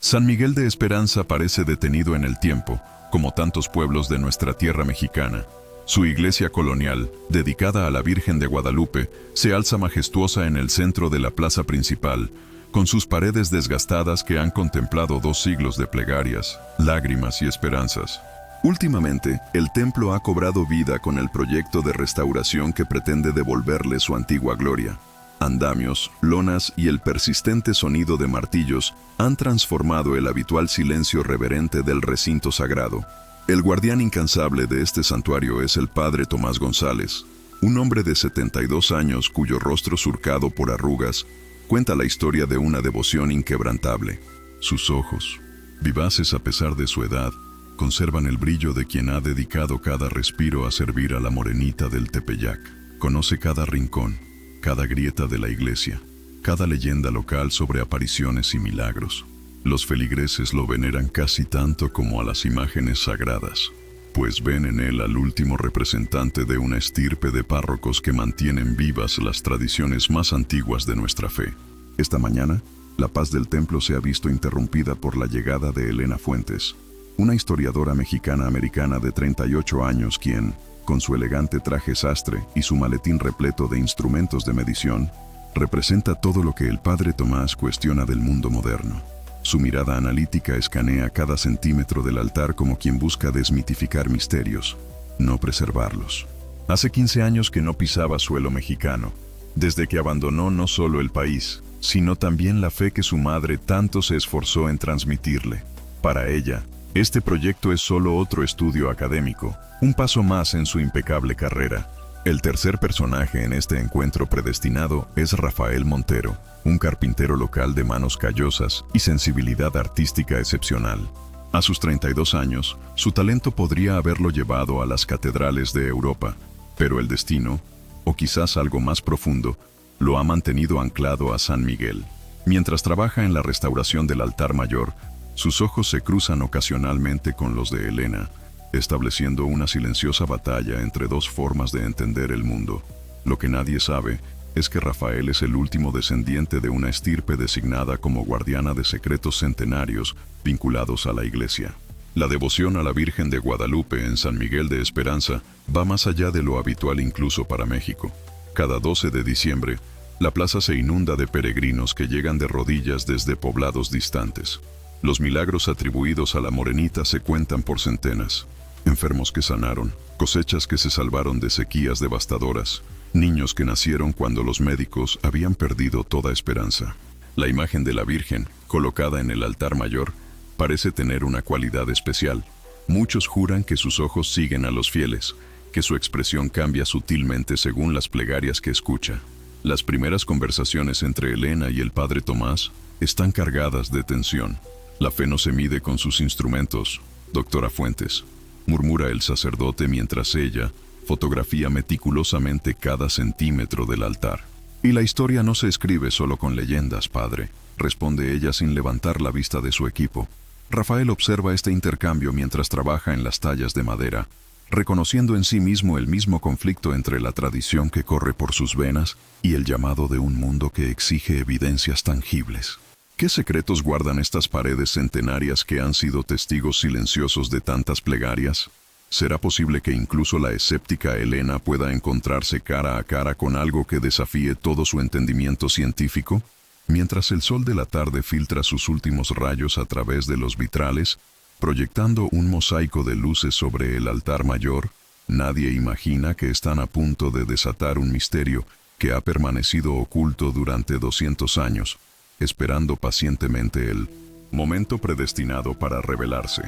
San Miguel de Esperanza parece detenido en el tiempo, como tantos pueblos de nuestra tierra mexicana. Su iglesia colonial, dedicada a la Virgen de Guadalupe, se alza majestuosa en el centro de la plaza principal, con sus paredes desgastadas que han contemplado 2 siglos de plegarias, lágrimas y esperanzas. Últimamente, el templo ha cobrado vida con el proyecto de restauración que pretende devolverle su antigua gloria. Andamios, lonas y el persistente sonido de martillos han transformado el habitual silencio reverente del recinto sagrado. El guardián incansable de este santuario es el padre Tomás González, un hombre de 72 años cuyo rostro surcado por arrugas cuenta la historia de una devoción inquebrantable. Sus ojos, vivaces a pesar de su edad, conservan el brillo de quien ha dedicado cada respiro a servir a la morenita del Tepeyac. Conoce cada rincón, cada grieta de la iglesia, cada leyenda local sobre apariciones y milagros. Los feligreses lo veneran casi tanto como a las imágenes sagradas, pues ven en él al último representante de una estirpe de párrocos que mantienen vivas las tradiciones más antiguas de nuestra fe. Esta mañana, la paz del templo se ha visto interrumpida por la llegada de Elena Fuentes, una historiadora mexicana-americana de 38 años quien, con su elegante traje sastre y su maletín repleto de instrumentos de medición, representa todo lo que el padre Tomás cuestiona del mundo moderno. Su mirada analítica escanea cada centímetro del altar como quien busca desmitificar misterios, no preservarlos. Hace 15 años que no pisaba suelo mexicano, desde que abandonó no solo el país, sino también la fe que su madre tanto se esforzó en transmitirle. Para ella, este proyecto es solo otro estudio académico, un paso más en su impecable carrera. El tercer personaje en este encuentro predestinado es Rafael Montero, un carpintero local de manos callosas y sensibilidad artística excepcional. A sus 32 años, su talento podría haberlo llevado a las catedrales de Europa, pero el destino, o quizás algo más profundo, lo ha mantenido anclado a San Miguel. Mientras trabaja en la restauración del altar mayor, sus ojos se cruzan ocasionalmente con los de Elena, estableciendo una silenciosa batalla entre 2 formas de entender el mundo. Lo que nadie sabe es que Rafael es el último descendiente de una estirpe designada como guardiana de secretos centenarios vinculados a la iglesia. La devoción a la Virgen de Guadalupe en San Miguel de Esperanza va más allá de lo habitual incluso para México. Cada 12 de diciembre, la plaza se inunda de peregrinos que llegan de rodillas desde poblados distantes. Los milagros atribuidos a la morenita se cuentan por centenas. Enfermos que sanaron, cosechas que se salvaron de sequías devastadoras, niños que nacieron cuando los médicos habían perdido toda esperanza. La imagen de la Virgen, colocada en el altar mayor, parece tener una cualidad especial. Muchos juran que sus ojos siguen a los fieles, que su expresión cambia sutilmente según las plegarias que escucha. Las primeras conversaciones entre Elena y el padre Tomás están cargadas de tensión. La fe no se mide con sus instrumentos, doctora Fuentes, murmura el sacerdote mientras ella fotografía meticulosamente cada centímetro del altar. Y la historia no se escribe solo con leyendas, padre, responde ella sin levantar la vista de su equipo. Rafael observa este intercambio mientras trabaja en las tallas de madera, reconociendo en sí mismo el mismo conflicto entre la tradición que corre por sus venas y el llamado de un mundo que exige evidencias tangibles. ¿Qué secretos guardan estas paredes centenarias que han sido testigos silenciosos de tantas plegarias? ¿Será posible que incluso la escéptica Elena pueda encontrarse cara a cara con algo que desafíe todo su entendimiento científico? Mientras el sol de la tarde filtra sus últimos rayos a través de los vitrales, proyectando un mosaico de luces sobre el altar mayor, nadie imagina que están a punto de desatar un misterio que ha permanecido oculto durante 200 años, esperando pacientemente el momento predestinado para revelarse.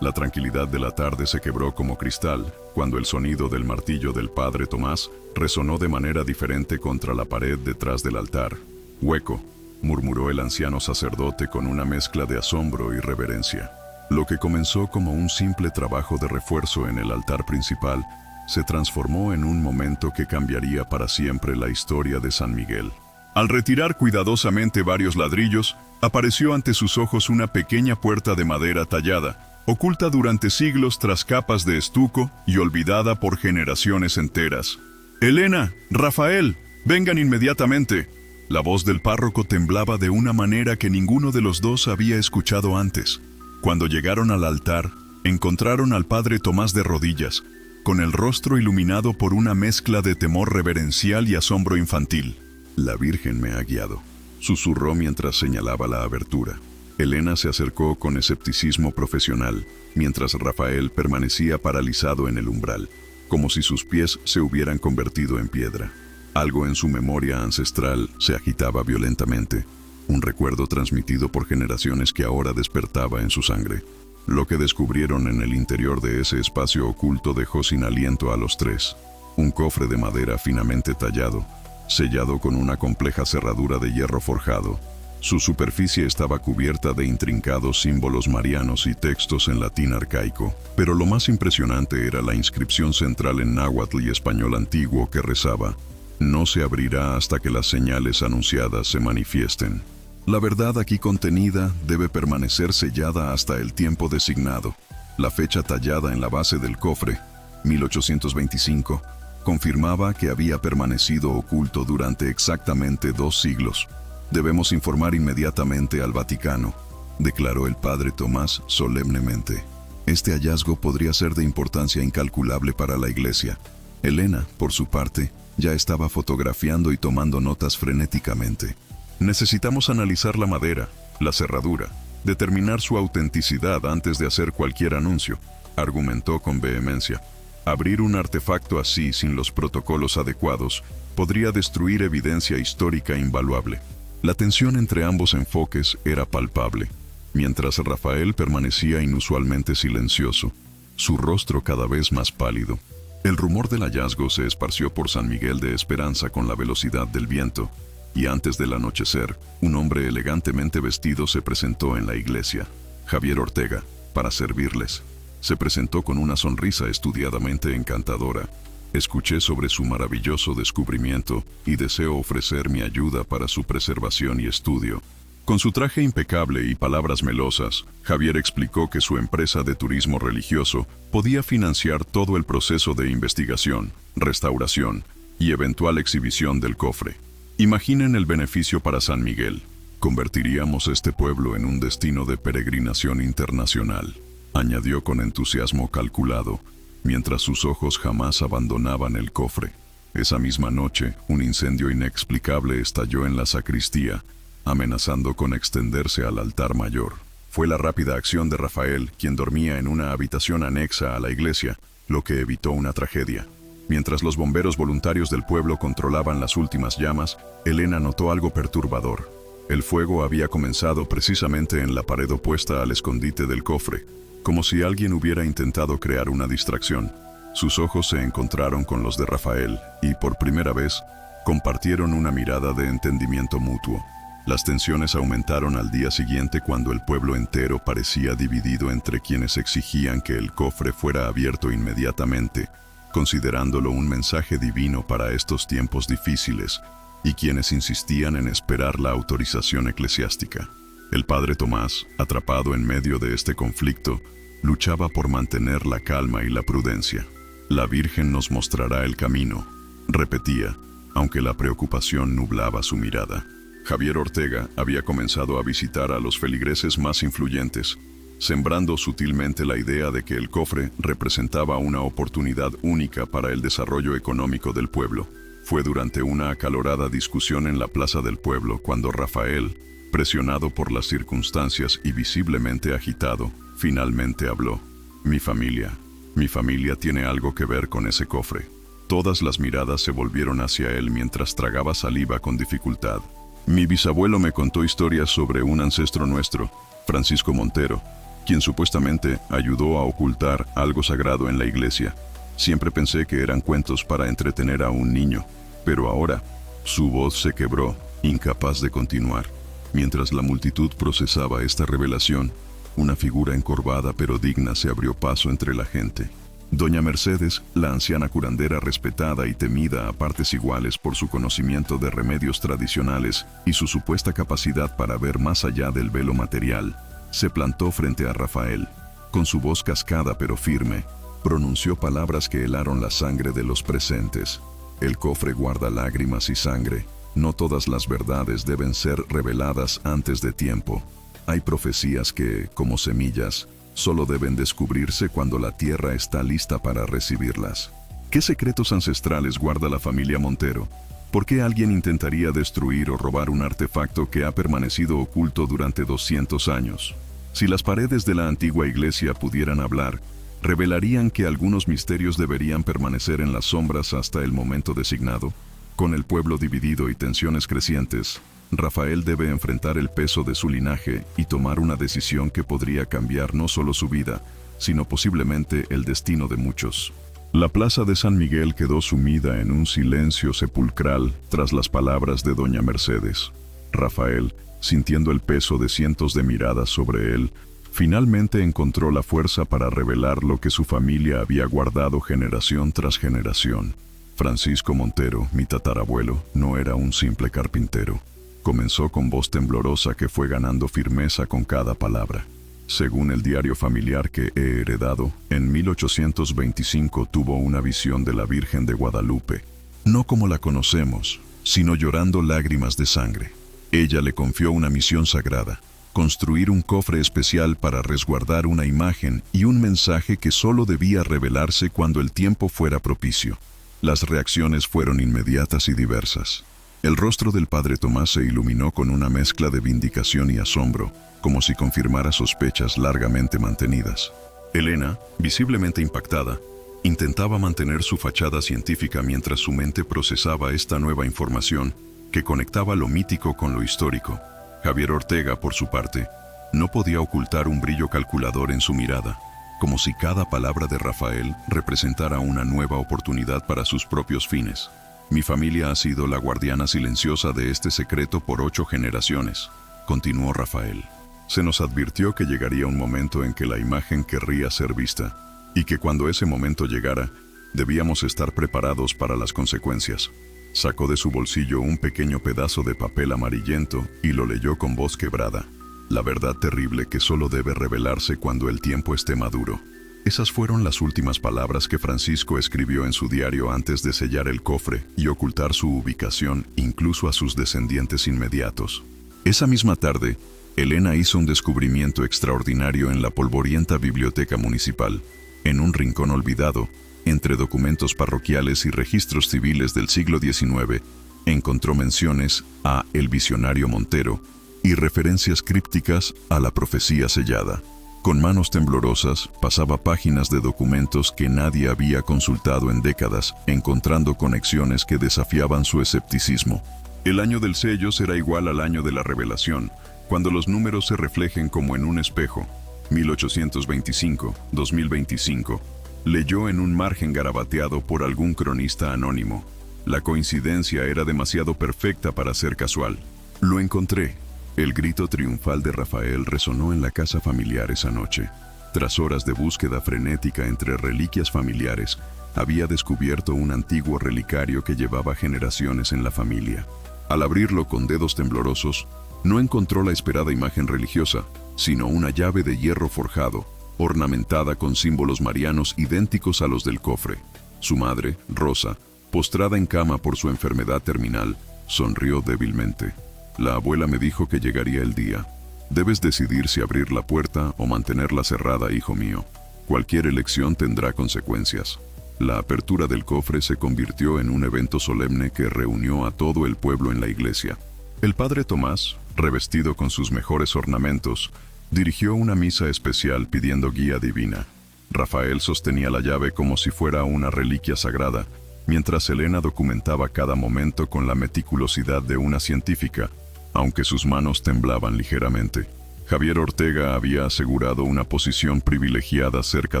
La tranquilidad de la tarde se quebró como cristal cuando el sonido del martillo del padre Tomás resonó de manera diferente contra la pared detrás del altar. «Hueco», murmuró el anciano sacerdote con una mezcla de asombro y reverencia. Lo que comenzó como un simple trabajo de refuerzo en el altar principal se transformó en un momento que cambiaría para siempre la historia de San Miguel. Al retirar cuidadosamente varios ladrillos, apareció ante sus ojos una pequeña puerta de madera tallada, oculta durante siglos tras capas de estuco y olvidada por generaciones enteras. «Elena, Rafael, vengan inmediatamente», La voz del párroco temblaba de una manera que ninguno de los dos había escuchado antes. Cuando llegaron al altar, encontraron al padre Tomás de rodillas, con el rostro iluminado por una mezcla de temor reverencial y asombro infantil. «La Virgen me ha guiado», susurró mientras señalaba la abertura. Elena se acercó con escepticismo profesional, mientras Rafael permanecía paralizado en el umbral, como si sus pies se hubieran convertido en piedra. Algo en su memoria ancestral se agitaba violentamente, un recuerdo transmitido por generaciones que ahora despertaba en su sangre. Lo que descubrieron en el interior de ese espacio oculto dejó sin aliento a los tres. Un cofre de madera finamente tallado, sellado con una compleja cerradura de hierro forjado. Su superficie estaba cubierta de intrincados símbolos marianos y textos en latín arcaico, pero lo más impresionante era la inscripción central en náhuatl y español antiguo que rezaba: «No se abrirá hasta que las señales anunciadas se manifiesten». La verdad aquí contenida debe permanecer sellada hasta el tiempo designado. La fecha tallada en la base del cofre, 1825, confirmaba que había permanecido oculto durante exactamente 2 siglos. «Debemos informar inmediatamente al Vaticano», declaró el padre Tomás solemnemente. Este hallazgo podría ser de importancia incalculable para la Iglesia. Elena, por su parte, ya estaba fotografiando y tomando notas frenéticamente. «Necesitamos analizar la madera, la cerradura, determinar su autenticidad antes de hacer cualquier anuncio», argumentó con vehemencia. «Abrir un artefacto así sin los protocolos adecuados podría destruir evidencia histórica invaluable». La tensión entre ambos enfoques era palpable, mientras Rafael permanecía inusualmente silencioso, su rostro cada vez más pálido. El rumor del hallazgo se esparció por San Miguel de Esperanza con la velocidad del viento, y antes del anochecer, un hombre elegantemente vestido se presentó en la iglesia. Javier Ortega, para servirles. Se presentó con una sonrisa estudiadamente encantadora. «Escuché sobre su maravilloso descubrimiento y deseo ofrecer mi ayuda para su preservación y estudio». Con su traje impecable y palabras melosas, Javier explicó que su empresa de turismo religioso podía financiar todo el proceso de investigación, restauración y eventual exhibición del cofre. «Imaginen el beneficio para San Miguel. Convertiríamos este pueblo en un destino de peregrinación internacional», añadió con entusiasmo calculado, mientras sus ojos jamás abandonaban el cofre. Esa misma noche, un incendio inexplicable estalló en la sacristía, amenazando con extenderse al altar mayor. Fue la rápida acción de Rafael, quien dormía en una habitación anexa a la iglesia, lo que evitó una tragedia. Mientras los bomberos voluntarios del pueblo controlaban las últimas llamas, Elena notó algo perturbador. El fuego había comenzado precisamente en la pared opuesta al escondite del cofre, como si alguien hubiera intentado crear una distracción. Sus ojos se encontraron con los de Rafael y, por primera vez, compartieron una mirada de entendimiento mutuo. Las tensiones aumentaron al día siguiente cuando el pueblo entero parecía dividido entre quienes exigían que el cofre fuera abierto inmediatamente, considerándolo un mensaje divino para estos tiempos difíciles, y quienes insistían en esperar la autorización eclesiástica. El padre Tomás, atrapado en medio de este conflicto, luchaba por mantener la calma y la prudencia. «La Virgen nos mostrará el camino», repetía, aunque la preocupación nublaba su mirada. Javier Ortega había comenzado a visitar a los feligreses más influyentes, sembrando sutilmente la idea de que el cofre representaba una oportunidad única para el desarrollo económico del pueblo. Fue durante una acalorada discusión en la plaza del pueblo cuando Rafael, presionado por las circunstancias y visiblemente agitado, finalmente habló. Mi familia tiene algo que ver con ese cofre». Todas las miradas se volvieron hacia él mientras tragaba saliva con dificultad. «Mi bisabuelo me contó historias sobre un ancestro nuestro, Francisco Montero, quien supuestamente ayudó a ocultar algo sagrado en la iglesia. Siempre pensé que eran cuentos para entretener a un niño, pero ahora…». Su voz se quebró, incapaz de continuar. Mientras la multitud procesaba esta revelación, una figura encorvada pero digna se abrió paso entre la gente. Doña Mercedes, la anciana curandera respetada y temida a partes iguales por su conocimiento de remedios tradicionales y su supuesta capacidad para ver más allá del velo material, se plantó frente a Rafael. Con su voz cascada pero firme, pronunció palabras que helaron la sangre de los presentes. «El cofre guarda lágrimas y sangre, No todas las verdades deben ser reveladas antes de tiempo. Hay profecías que, como semillas, solo deben descubrirse cuando la tierra está lista para recibirlas. ¿Qué secretos ancestrales guarda la familia Montero? ¿Por qué alguien intentaría destruir o robar un artefacto que ha permanecido oculto durante 200 años? Si las paredes de la antigua iglesia pudieran hablar, revelarían que algunos misterios deberían permanecer en las sombras hasta el momento designado. Con el pueblo dividido y tensiones crecientes, Rafael debe enfrentar el peso de su linaje y tomar una decisión que podría cambiar no solo su vida, sino posiblemente el destino de muchos. La plaza de San Miguel quedó sumida en un silencio sepulcral tras las palabras de doña Mercedes. Rafael, sintiendo el peso de cientos de miradas sobre él, finalmente encontró la fuerza para revelar lo que su familia había guardado generación tras generación. Francisco Montero, mi tatarabuelo, no era un simple carpintero. Comenzó con voz temblorosa que fue ganando firmeza con cada palabra. Según el diario familiar que he heredado, en 1825 tuvo una visión de la Virgen de Guadalupe, no como la conocemos, sino llorando lágrimas de sangre. Ella le confió una misión sagrada: construir un cofre especial para resguardar una imagen y un mensaje que solo debía revelarse cuando el tiempo fuera propicio. Las reacciones fueron inmediatas y diversas. El rostro del padre Tomás se iluminó con una mezcla de vindicación y asombro, como si confirmara sospechas largamente mantenidas. Elena, visiblemente impactada, intentaba mantener su fachada científica mientras su mente procesaba esta nueva información que conectaba lo mítico con lo histórico. Javier Ortega, por su parte, no podía ocultar un brillo calculador en su mirada, como si cada palabra de Rafael representara una nueva oportunidad para sus propios fines. Mi familia ha sido la guardiana silenciosa de este secreto por 8 generaciones, continuó Rafael. Se nos advirtió que llegaría un momento en que la imagen querría ser vista, y que cuando ese momento llegara, debíamos estar preparados para las consecuencias. Sacó de su bolsillo un pequeño pedazo de papel amarillento y lo leyó con voz quebrada. La verdad terrible que solo debe revelarse cuando el tiempo esté maduro. Esas fueron las últimas palabras que Francisco escribió en su diario antes de sellar el cofre y ocultar su ubicación incluso a sus descendientes inmediatos. Esa misma tarde, Elena hizo un descubrimiento extraordinario en la polvorienta biblioteca municipal. En un rincón olvidado, entre documentos parroquiales y registros civiles del siglo XIX, encontró menciones a El Visionario Montero y referencias crípticas a la profecía sellada. Con manos temblorosas, pasaba páginas de documentos que nadie había consultado en décadas, encontrando conexiones que desafiaban su escepticismo. El año del sello será igual al año de la revelación, cuando los números se reflejen como en un espejo. 1825, 2025, leyó en un margen garabateado por algún cronista anónimo. La coincidencia era demasiado perfecta para ser casual. Lo encontré. El grito triunfal de Rafael resonó en la casa familiar esa noche. Tras horas de búsqueda frenética entre reliquias familiares, había descubierto un antiguo relicario que llevaba generaciones en la familia. Al abrirlo con dedos temblorosos, no encontró la esperada imagen religiosa, sino una llave de hierro forjado, ornamentada con símbolos marianos idénticos a los del cofre. Su madre, Rosa, postrada en cama por su enfermedad terminal, sonrió débilmente. La abuela me dijo que llegaría el día. Debes decidir si abrir la puerta o mantenerla cerrada, hijo mío. Cualquier elección tendrá consecuencias. La apertura del cofre se convirtió en un evento solemne que reunió a todo el pueblo en la iglesia. El padre Tomás, revestido con sus mejores ornamentos, dirigió una misa especial pidiendo guía divina. Rafael sostenía la llave como si fuera una reliquia sagrada, mientras Elena documentaba cada momento con la meticulosidad de una científica, aunque sus manos temblaban ligeramente. Javier Ortega había asegurado una posición privilegiada cerca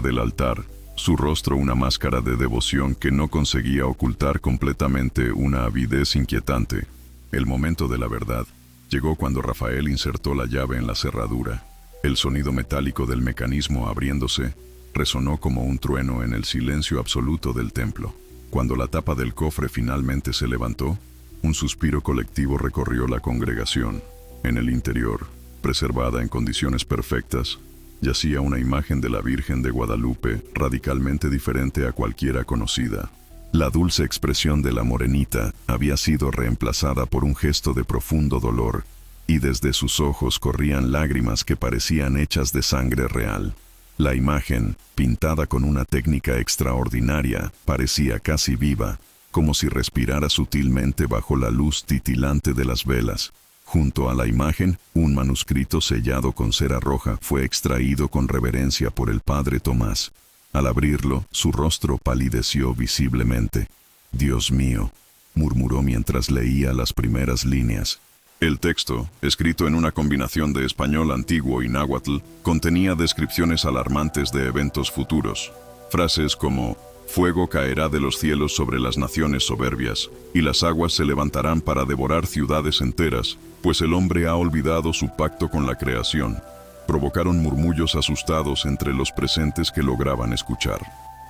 del altar, su rostro una máscara de devoción que no conseguía ocultar completamente una avidez inquietante. El momento de la verdad llegó cuando Rafael insertó la llave en la cerradura. El sonido metálico del mecanismo abriéndose resonó como un trueno en el silencio absoluto del templo. Cuando la tapa del cofre finalmente se levantó, un suspiro colectivo recorrió la congregación. En el interior, preservada en condiciones perfectas, yacía una imagen de la Virgen de Guadalupe radicalmente diferente a cualquiera conocida. La dulce expresión de la morenita había sido reemplazada por un gesto de profundo dolor, y desde sus ojos corrían lágrimas que parecían hechas de sangre real. La imagen, pintada con una técnica extraordinaria, parecía casi viva, como si respirara sutilmente bajo la luz titilante de las velas. Junto a la imagen, un manuscrito sellado con cera roja fue extraído con reverencia por el padre Tomás. Al abrirlo, su rostro palideció visiblemente. «Dios mío», murmuró mientras leía las primeras líneas. El texto, escrito en una combinación de español antiguo y náhuatl, contenía descripciones alarmantes de eventos futuros. Frases como «Fuego caerá de los cielos sobre las naciones soberbias, y las aguas se levantarán para devorar ciudades enteras, pues el hombre ha olvidado su pacto con la creación», provocaron murmullos asustados entre los presentes que lograban escuchar.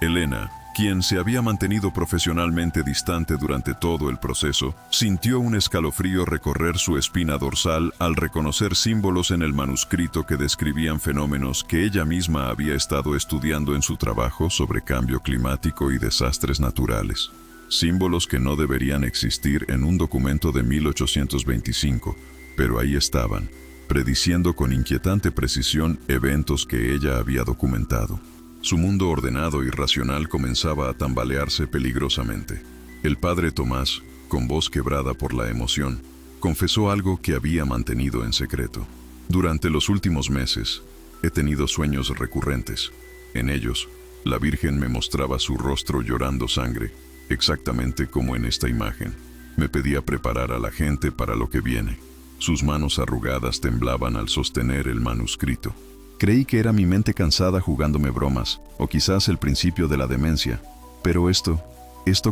Elena, quien se había mantenido profesionalmente distante durante todo el proceso, sintió un escalofrío recorrer su espina dorsal al reconocer símbolos en el manuscrito que describían fenómenos que ella misma había estado estudiando en su trabajo sobre cambio climático y desastres naturales. Símbolos que no deberían existir en un documento de 1825, pero ahí estaban, prediciendo con inquietante precisión eventos que ella había documentado. Su mundo ordenado y racional comenzaba a tambalearse peligrosamente. El padre Tomás, con voz quebrada por la emoción, confesó algo que había mantenido en secreto. «Durante los últimos meses, he tenido sueños recurrentes. En ellos, la Virgen me mostraba su rostro llorando sangre, exactamente como en esta imagen. Me pedía preparar a la gente para lo que viene». Sus manos arrugadas temblaban al sostener el manuscrito. «Creí que era mi mente cansada jugándome bromas, o quizás el principio de la demencia. Pero esto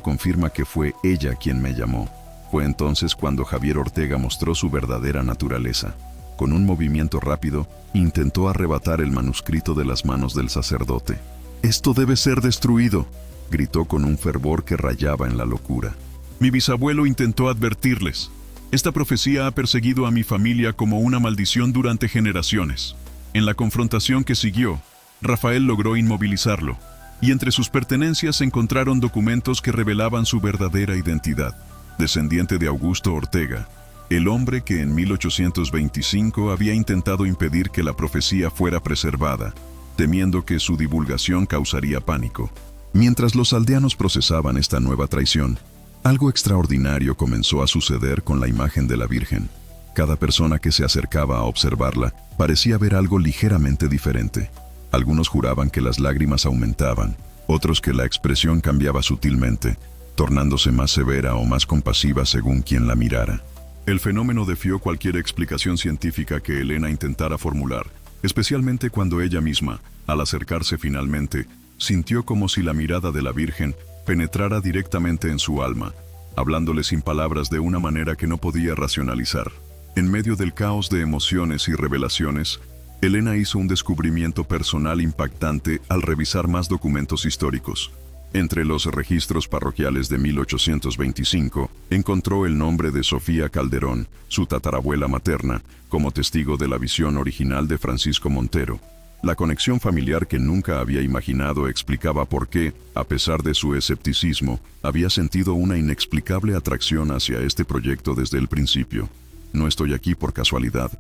confirma que fue ella quien me llamó». Fue entonces cuando Javier Ortega mostró su verdadera naturaleza. Con un movimiento rápido, intentó arrebatar el manuscrito de las manos del sacerdote. «Esto debe ser destruido», gritó con un fervor que rayaba en la locura. «Mi bisabuelo intentó advertirles. Esta profecía ha perseguido a mi familia como una maldición durante generaciones». En la confrontación que siguió, Rafael logró inmovilizarlo, y entre sus pertenencias se encontraron documentos que revelaban su verdadera identidad. Descendiente de Augusto Ortega, el hombre que en 1825 había intentado impedir que la profecía fuera preservada, temiendo que su divulgación causaría pánico. Mientras los aldeanos procesaban esta nueva traición, algo extraordinario comenzó a suceder con la imagen de la Virgen. Cada persona que se acercaba a observarla parecía ver algo ligeramente diferente. Algunos juraban que las lágrimas aumentaban, otros que la expresión cambiaba sutilmente, tornándose más severa o más compasiva según quien la mirara. El fenómeno defió cualquier explicación científica que Elena intentara formular, especialmente cuando ella misma, al acercarse finalmente, sintió como si la mirada de la Virgen penetrara directamente en su alma, hablándole sin palabras de una manera que no podía racionalizar. En medio del caos de emociones y revelaciones, Elena hizo un descubrimiento personal impactante al revisar más documentos históricos. Entre los registros parroquiales de 1825, encontró el nombre de Sofía Calderón, su tatarabuela materna, como testigo de la visión original de Francisco Montero. La conexión familiar que nunca había imaginado explicaba por qué, a pesar de su escepticismo, había sentido una inexplicable atracción hacia este proyecto desde el principio. «No estoy aquí por casualidad»,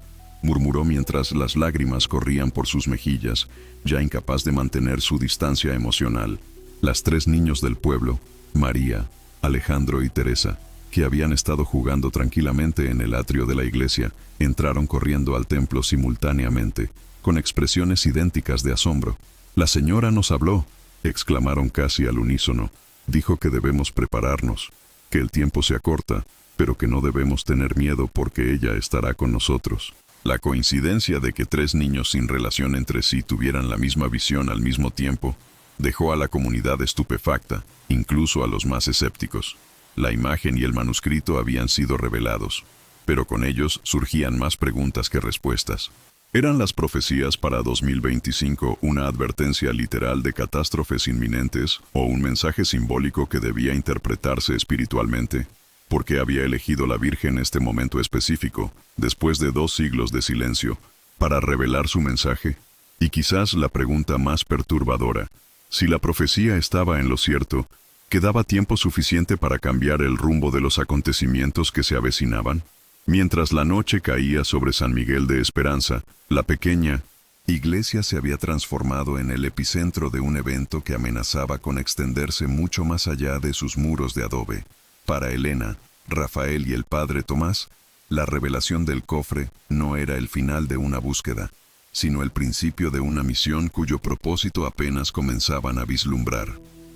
murmuró mientras las lágrimas corrían por sus mejillas, ya incapaz de mantener su distancia emocional. Las tres niños del pueblo, María, Alejandro y Teresa, que habían estado jugando tranquilamente en el atrio de la iglesia, entraron corriendo al templo simultáneamente, con expresiones idénticas de asombro. «La señora nos habló», exclamaron casi al unísono. «Dijo que debemos prepararnos, que el tiempo se acorta, pero que no debemos tener miedo porque ella estará con nosotros». La coincidencia de que tres niños sin relación entre sí tuvieran la misma visión al mismo tiempo dejó a la comunidad estupefacta, incluso a los más escépticos. La imagen y el manuscrito habían sido revelados, pero con ellos surgían más preguntas que respuestas. ¿Eran las profecías para 2025 una advertencia literal de catástrofes inminentes o un mensaje simbólico que debía interpretarse espiritualmente? ¿Por qué había elegido la Virgen este momento específico, después de 2 siglos de silencio, para revelar su mensaje? Y quizás la pregunta más perturbadora, si la profecía estaba en lo cierto, ¿Quedaba tiempo suficiente para cambiar el rumbo de los acontecimientos que se avecinaban? Mientras la noche caía sobre San Miguel de Esperanza, la pequeña iglesia se había transformado en el epicentro de un evento que amenazaba con extenderse mucho más allá de sus muros de adobe. Para Elena, Rafael y el padre Tomás, la revelación del cofre no era el final de una búsqueda, sino el principio de una misión cuyo propósito apenas comenzaban a vislumbrar.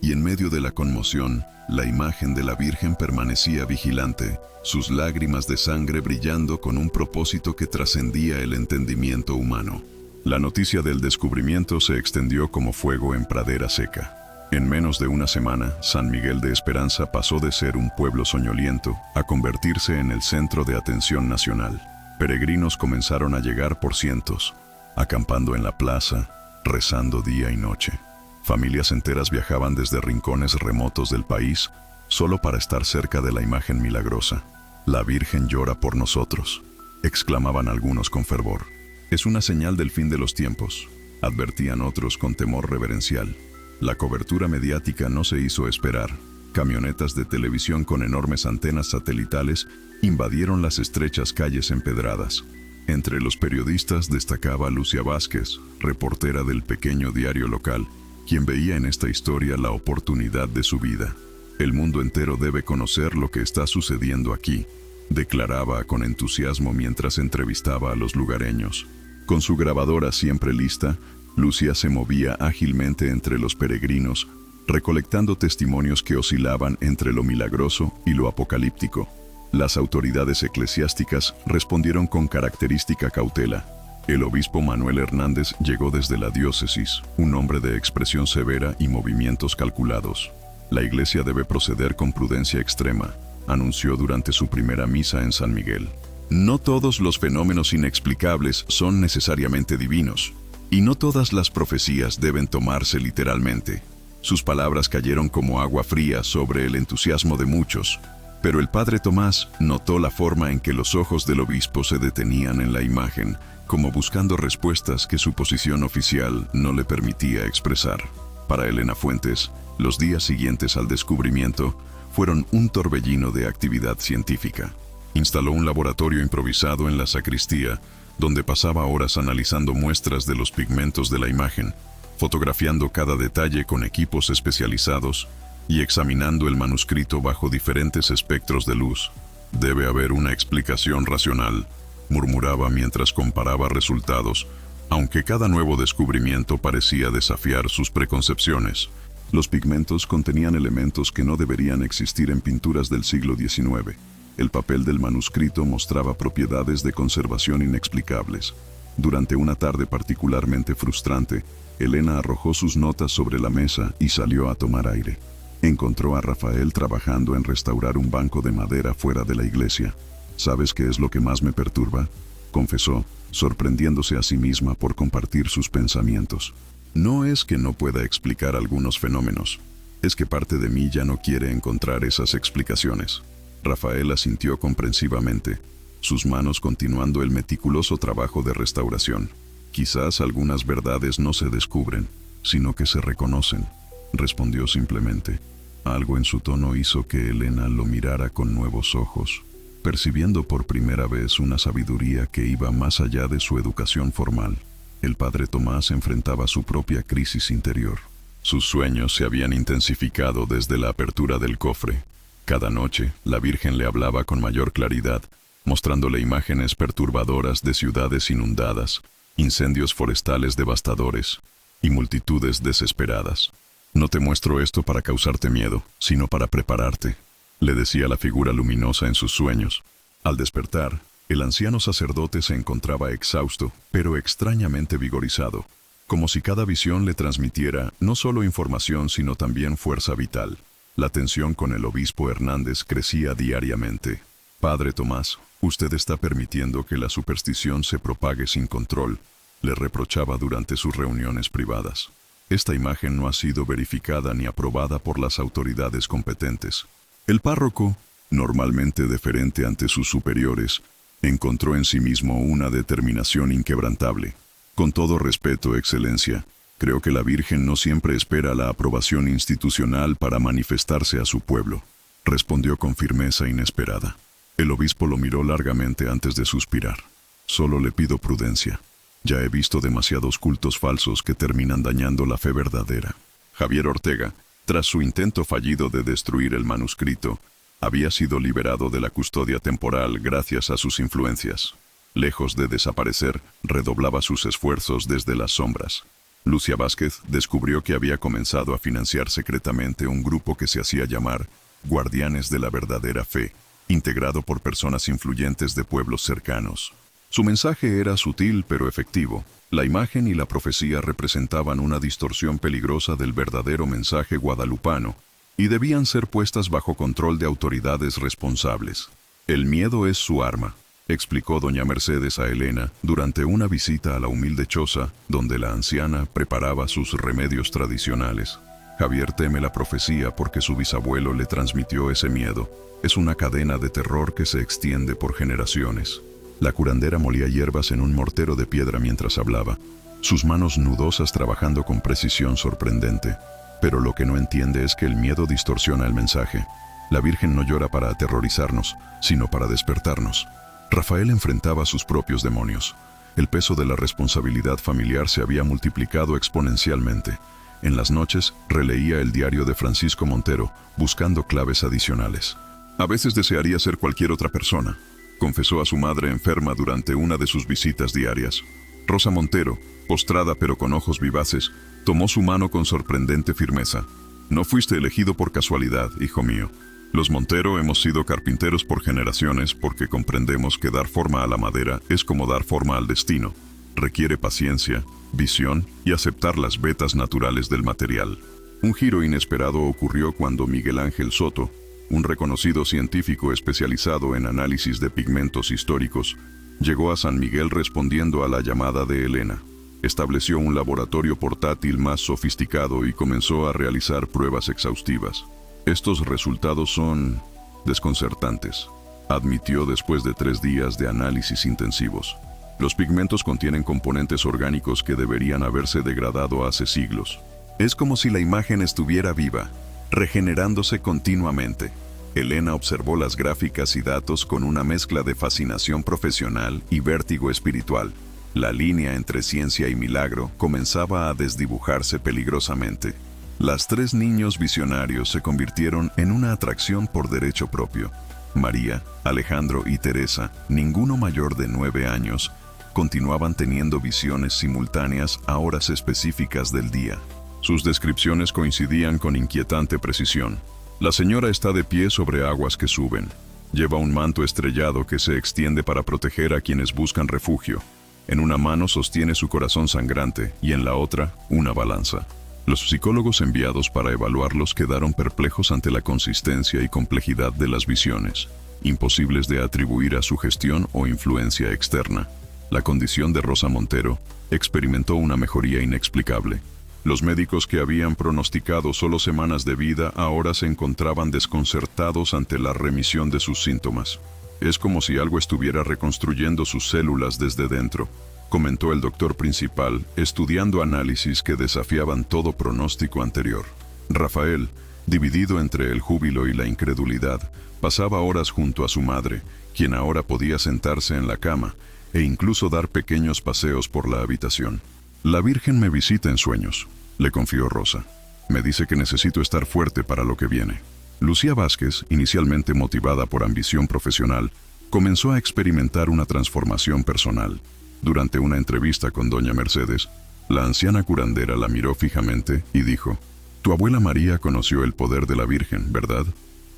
Y en medio de la conmoción, la imagen de la Virgen permanecía vigilante, sus lágrimas de sangre brillando con un propósito que trascendía el entendimiento humano. La noticia del descubrimiento se extendió como fuego en pradera seca. En menos de una semana, San Miguel de Esperanza pasó de ser un pueblo soñoliento a convertirse en el centro de atención nacional. Peregrinos comenzaron a llegar por cientos, acampando en la plaza, rezando día y noche. Familias enteras viajaban desde rincones remotos del país solo para estar cerca de la imagen milagrosa. «La Virgen llora por nosotros», exclamaban algunos con fervor. «Es una señal del fin de los tiempos», advertían otros con temor reverencial. La cobertura mediática no se hizo esperar. Camionetas de televisión con enormes antenas satelitales invadieron las estrechas calles empedradas. Entre los periodistas destacaba Lucia Vázquez, reportera del pequeño diario local, quien veía en esta historia la oportunidad de su vida. «El mundo entero debe conocer lo que está sucediendo aquí», declaraba con entusiasmo mientras entrevistaba a los lugareños. Con su grabadora siempre lista, Lucia se movía ágilmente entre los peregrinos, recolectando testimonios que oscilaban entre lo milagroso y lo apocalíptico. Las autoridades eclesiásticas respondieron con característica cautela. El obispo Manuel Hernández llegó desde la diócesis, un hombre de expresión severa y movimientos calculados. «La iglesia debe proceder con prudencia extrema», anunció durante su primera misa en San Miguel. «No todos los fenómenos inexplicables son necesariamente divinos, y no todas las profecías deben tomarse literalmente». Sus palabras cayeron como agua fría sobre el entusiasmo de muchos, pero el padre Tomás notó la forma en que los ojos del obispo se detenían en la imagen, como buscando respuestas que su posición oficial no le permitía expresar. Para Elena Fuentes, los días siguientes al descubrimiento fueron un torbellino de actividad científica. Instaló un laboratorio improvisado en la sacristía, donde pasaba horas analizando muestras de los pigmentos de la imagen, fotografiando cada detalle con equipos especializados y examinando el manuscrito bajo diferentes espectros de luz. «Debe haber una explicación racional», murmuraba mientras comparaba resultados, aunque cada nuevo descubrimiento parecía desafiar sus preconcepciones. Los pigmentos contenían elementos que no deberían existir en pinturas del siglo XIX. El papel del manuscrito mostraba propiedades de conservación inexplicables. Durante una tarde particularmente frustrante, Elena arrojó sus notas sobre la mesa y salió a tomar aire. Encontró a Rafael trabajando en restaurar un banco de madera fuera de la iglesia. «¿Sabes qué es lo que más me perturba?», confesó, sorprendiéndose a sí misma por compartir sus pensamientos. «No es que no pueda explicar algunos fenómenos, es que parte de mí ya no quiere encontrar esas explicaciones». Rafael asintió comprensivamente, sus manos continuando el meticuloso trabajo de restauración. «Quizás algunas verdades no se descubren, sino que se reconocen», respondió simplemente. Algo en su tono hizo que Elena lo mirara con nuevos ojos, percibiendo por primera vez una sabiduría que iba más allá de su educación formal. El padre Tomás enfrentaba su propia crisis interior. Sus sueños se habían intensificado desde la apertura del cofre. Cada noche, la Virgen le hablaba con mayor claridad, mostrándole imágenes perturbadoras de ciudades inundadas, incendios forestales devastadores y multitudes desesperadas. «No te muestro esto para causarte miedo, sino para prepararte», le decía la figura luminosa en sus sueños. Al despertar, el anciano sacerdote se encontraba exhausto, pero extrañamente vigorizado, como si cada visión le transmitiera no solo información sino también fuerza vital. La tensión con el obispo Hernández crecía diariamente. «Padre Tomás, usted está permitiendo que la superstición se propague sin control», le reprochaba durante sus reuniones privadas. «Esta imagen no ha sido verificada ni aprobada por las autoridades competentes». El párroco, normalmente deferente ante sus superiores, encontró en sí mismo una determinación inquebrantable. «Con todo respeto, Excelencia, Creo que la Virgen no siempre espera la aprobación institucional para manifestarse a su pueblo, respondió con firmeza inesperada. El obispo lo miró largamente antes de suspirar. Solo le pido prudencia. Ya he visto demasiados cultos falsos que terminan dañando la fe verdadera. Javier Ortega, tras su intento fallido de destruir el manuscrito, había sido liberado de la custodia temporal gracias a sus influencias. Lejos de desaparecer, redoblaba sus esfuerzos desde las sombras. Lucia Vázquez descubrió que había comenzado a financiar secretamente un grupo que se hacía llamar Guardianes de la Verdadera Fe, integrado por personas influyentes de pueblos cercanos. Su mensaje era sutil pero efectivo. La imagen y la profecía representaban una distorsión peligrosa del verdadero mensaje guadalupano y debían ser puestas bajo control de autoridades responsables. El miedo es su arma, explicó doña Mercedes a Elena durante una visita a la humilde choza donde la anciana preparaba sus remedios tradicionales. Javier teme la profecía porque su bisabuelo le transmitió ese miedo. Es una cadena de terror que se extiende por generaciones. La curandera molía hierbas en un mortero de piedra mientras hablaba, sus manos nudosas trabajando con precisión sorprendente. Pero lo que no entiende es que el miedo distorsiona el mensaje. La Virgen no llora para aterrorizarnos, sino para despertarnos. Rafael enfrentaba sus propios demonios. El peso de la responsabilidad familiar se había multiplicado exponencialmente. En las noches, releía el diario de Francisco Montero, buscando claves adicionales. A veces desearía ser cualquier otra persona, confesó a su madre enferma durante una de sus visitas diarias. Rosa Montero, postrada pero con ojos vivaces, tomó su mano con sorprendente firmeza. No fuiste elegido por casualidad, hijo mío. Los Montero hemos sido carpinteros por generaciones porque comprendemos que dar forma a la madera es como dar forma al destino. Requiere paciencia, visión y aceptar las vetas naturales del material. Un giro inesperado ocurrió cuando Miguel Ángel Soto, un reconocido científico especializado en análisis de pigmentos históricos, llegó a San Miguel respondiendo a la llamada de Elena. Estableció un laboratorio portátil más sofisticado y comenzó a realizar pruebas exhaustivas. Estos resultados son desconcertantes, admitió después de 3 días de análisis intensivos. Los pigmentos contienen componentes orgánicos que deberían haberse degradado hace siglos. Es como si la imagen estuviera viva, regenerándose continuamente. Elena observó las gráficas y datos con una mezcla de fascinación profesional y vértigo espiritual. La línea entre ciencia y milagro comenzaba a desdibujarse peligrosamente. Las 3 niños visionarios se convirtieron en una atracción por derecho propio. María, Alejandro y Teresa, ninguno mayor de 9 años, continuaban teniendo visiones simultáneas a horas específicas del día. Sus descripciones coincidían con inquietante precisión. La señora está de pie sobre aguas que suben. Lleva un manto estrellado que se extiende para proteger a quienes buscan refugio. En una mano sostiene su corazón sangrante y en la otra, una balanza. Los psicólogos enviados para evaluarlos quedaron perplejos ante la consistencia y complejidad de las visiones, imposibles de atribuir a sugestión o influencia externa. La condición de Rosa Montero experimentó una mejoría inexplicable. Los médicos que habían pronosticado solo semanas de vida ahora se encontraban desconcertados ante la remisión de sus síntomas. Es como si algo estuviera reconstruyendo sus células desde dentro, comentó el doctor principal, estudiando análisis que desafiaban todo pronóstico anterior. Rafael, dividido entre el júbilo y la incredulidad, pasaba horas junto a su madre, quien ahora podía sentarse en la cama e incluso dar pequeños paseos por la habitación. La Virgen me visita en sueños, le confió Rosa. Me dice que necesito estar fuerte para lo que viene. Lucía Vázquez, inicialmente motivada por ambición profesional, comenzó a experimentar una transformación personal. Durante una entrevista con doña Mercedes, la anciana curandera la miró fijamente y dijo: «Tu abuela María conoció el poder de la Virgen, ¿verdad?».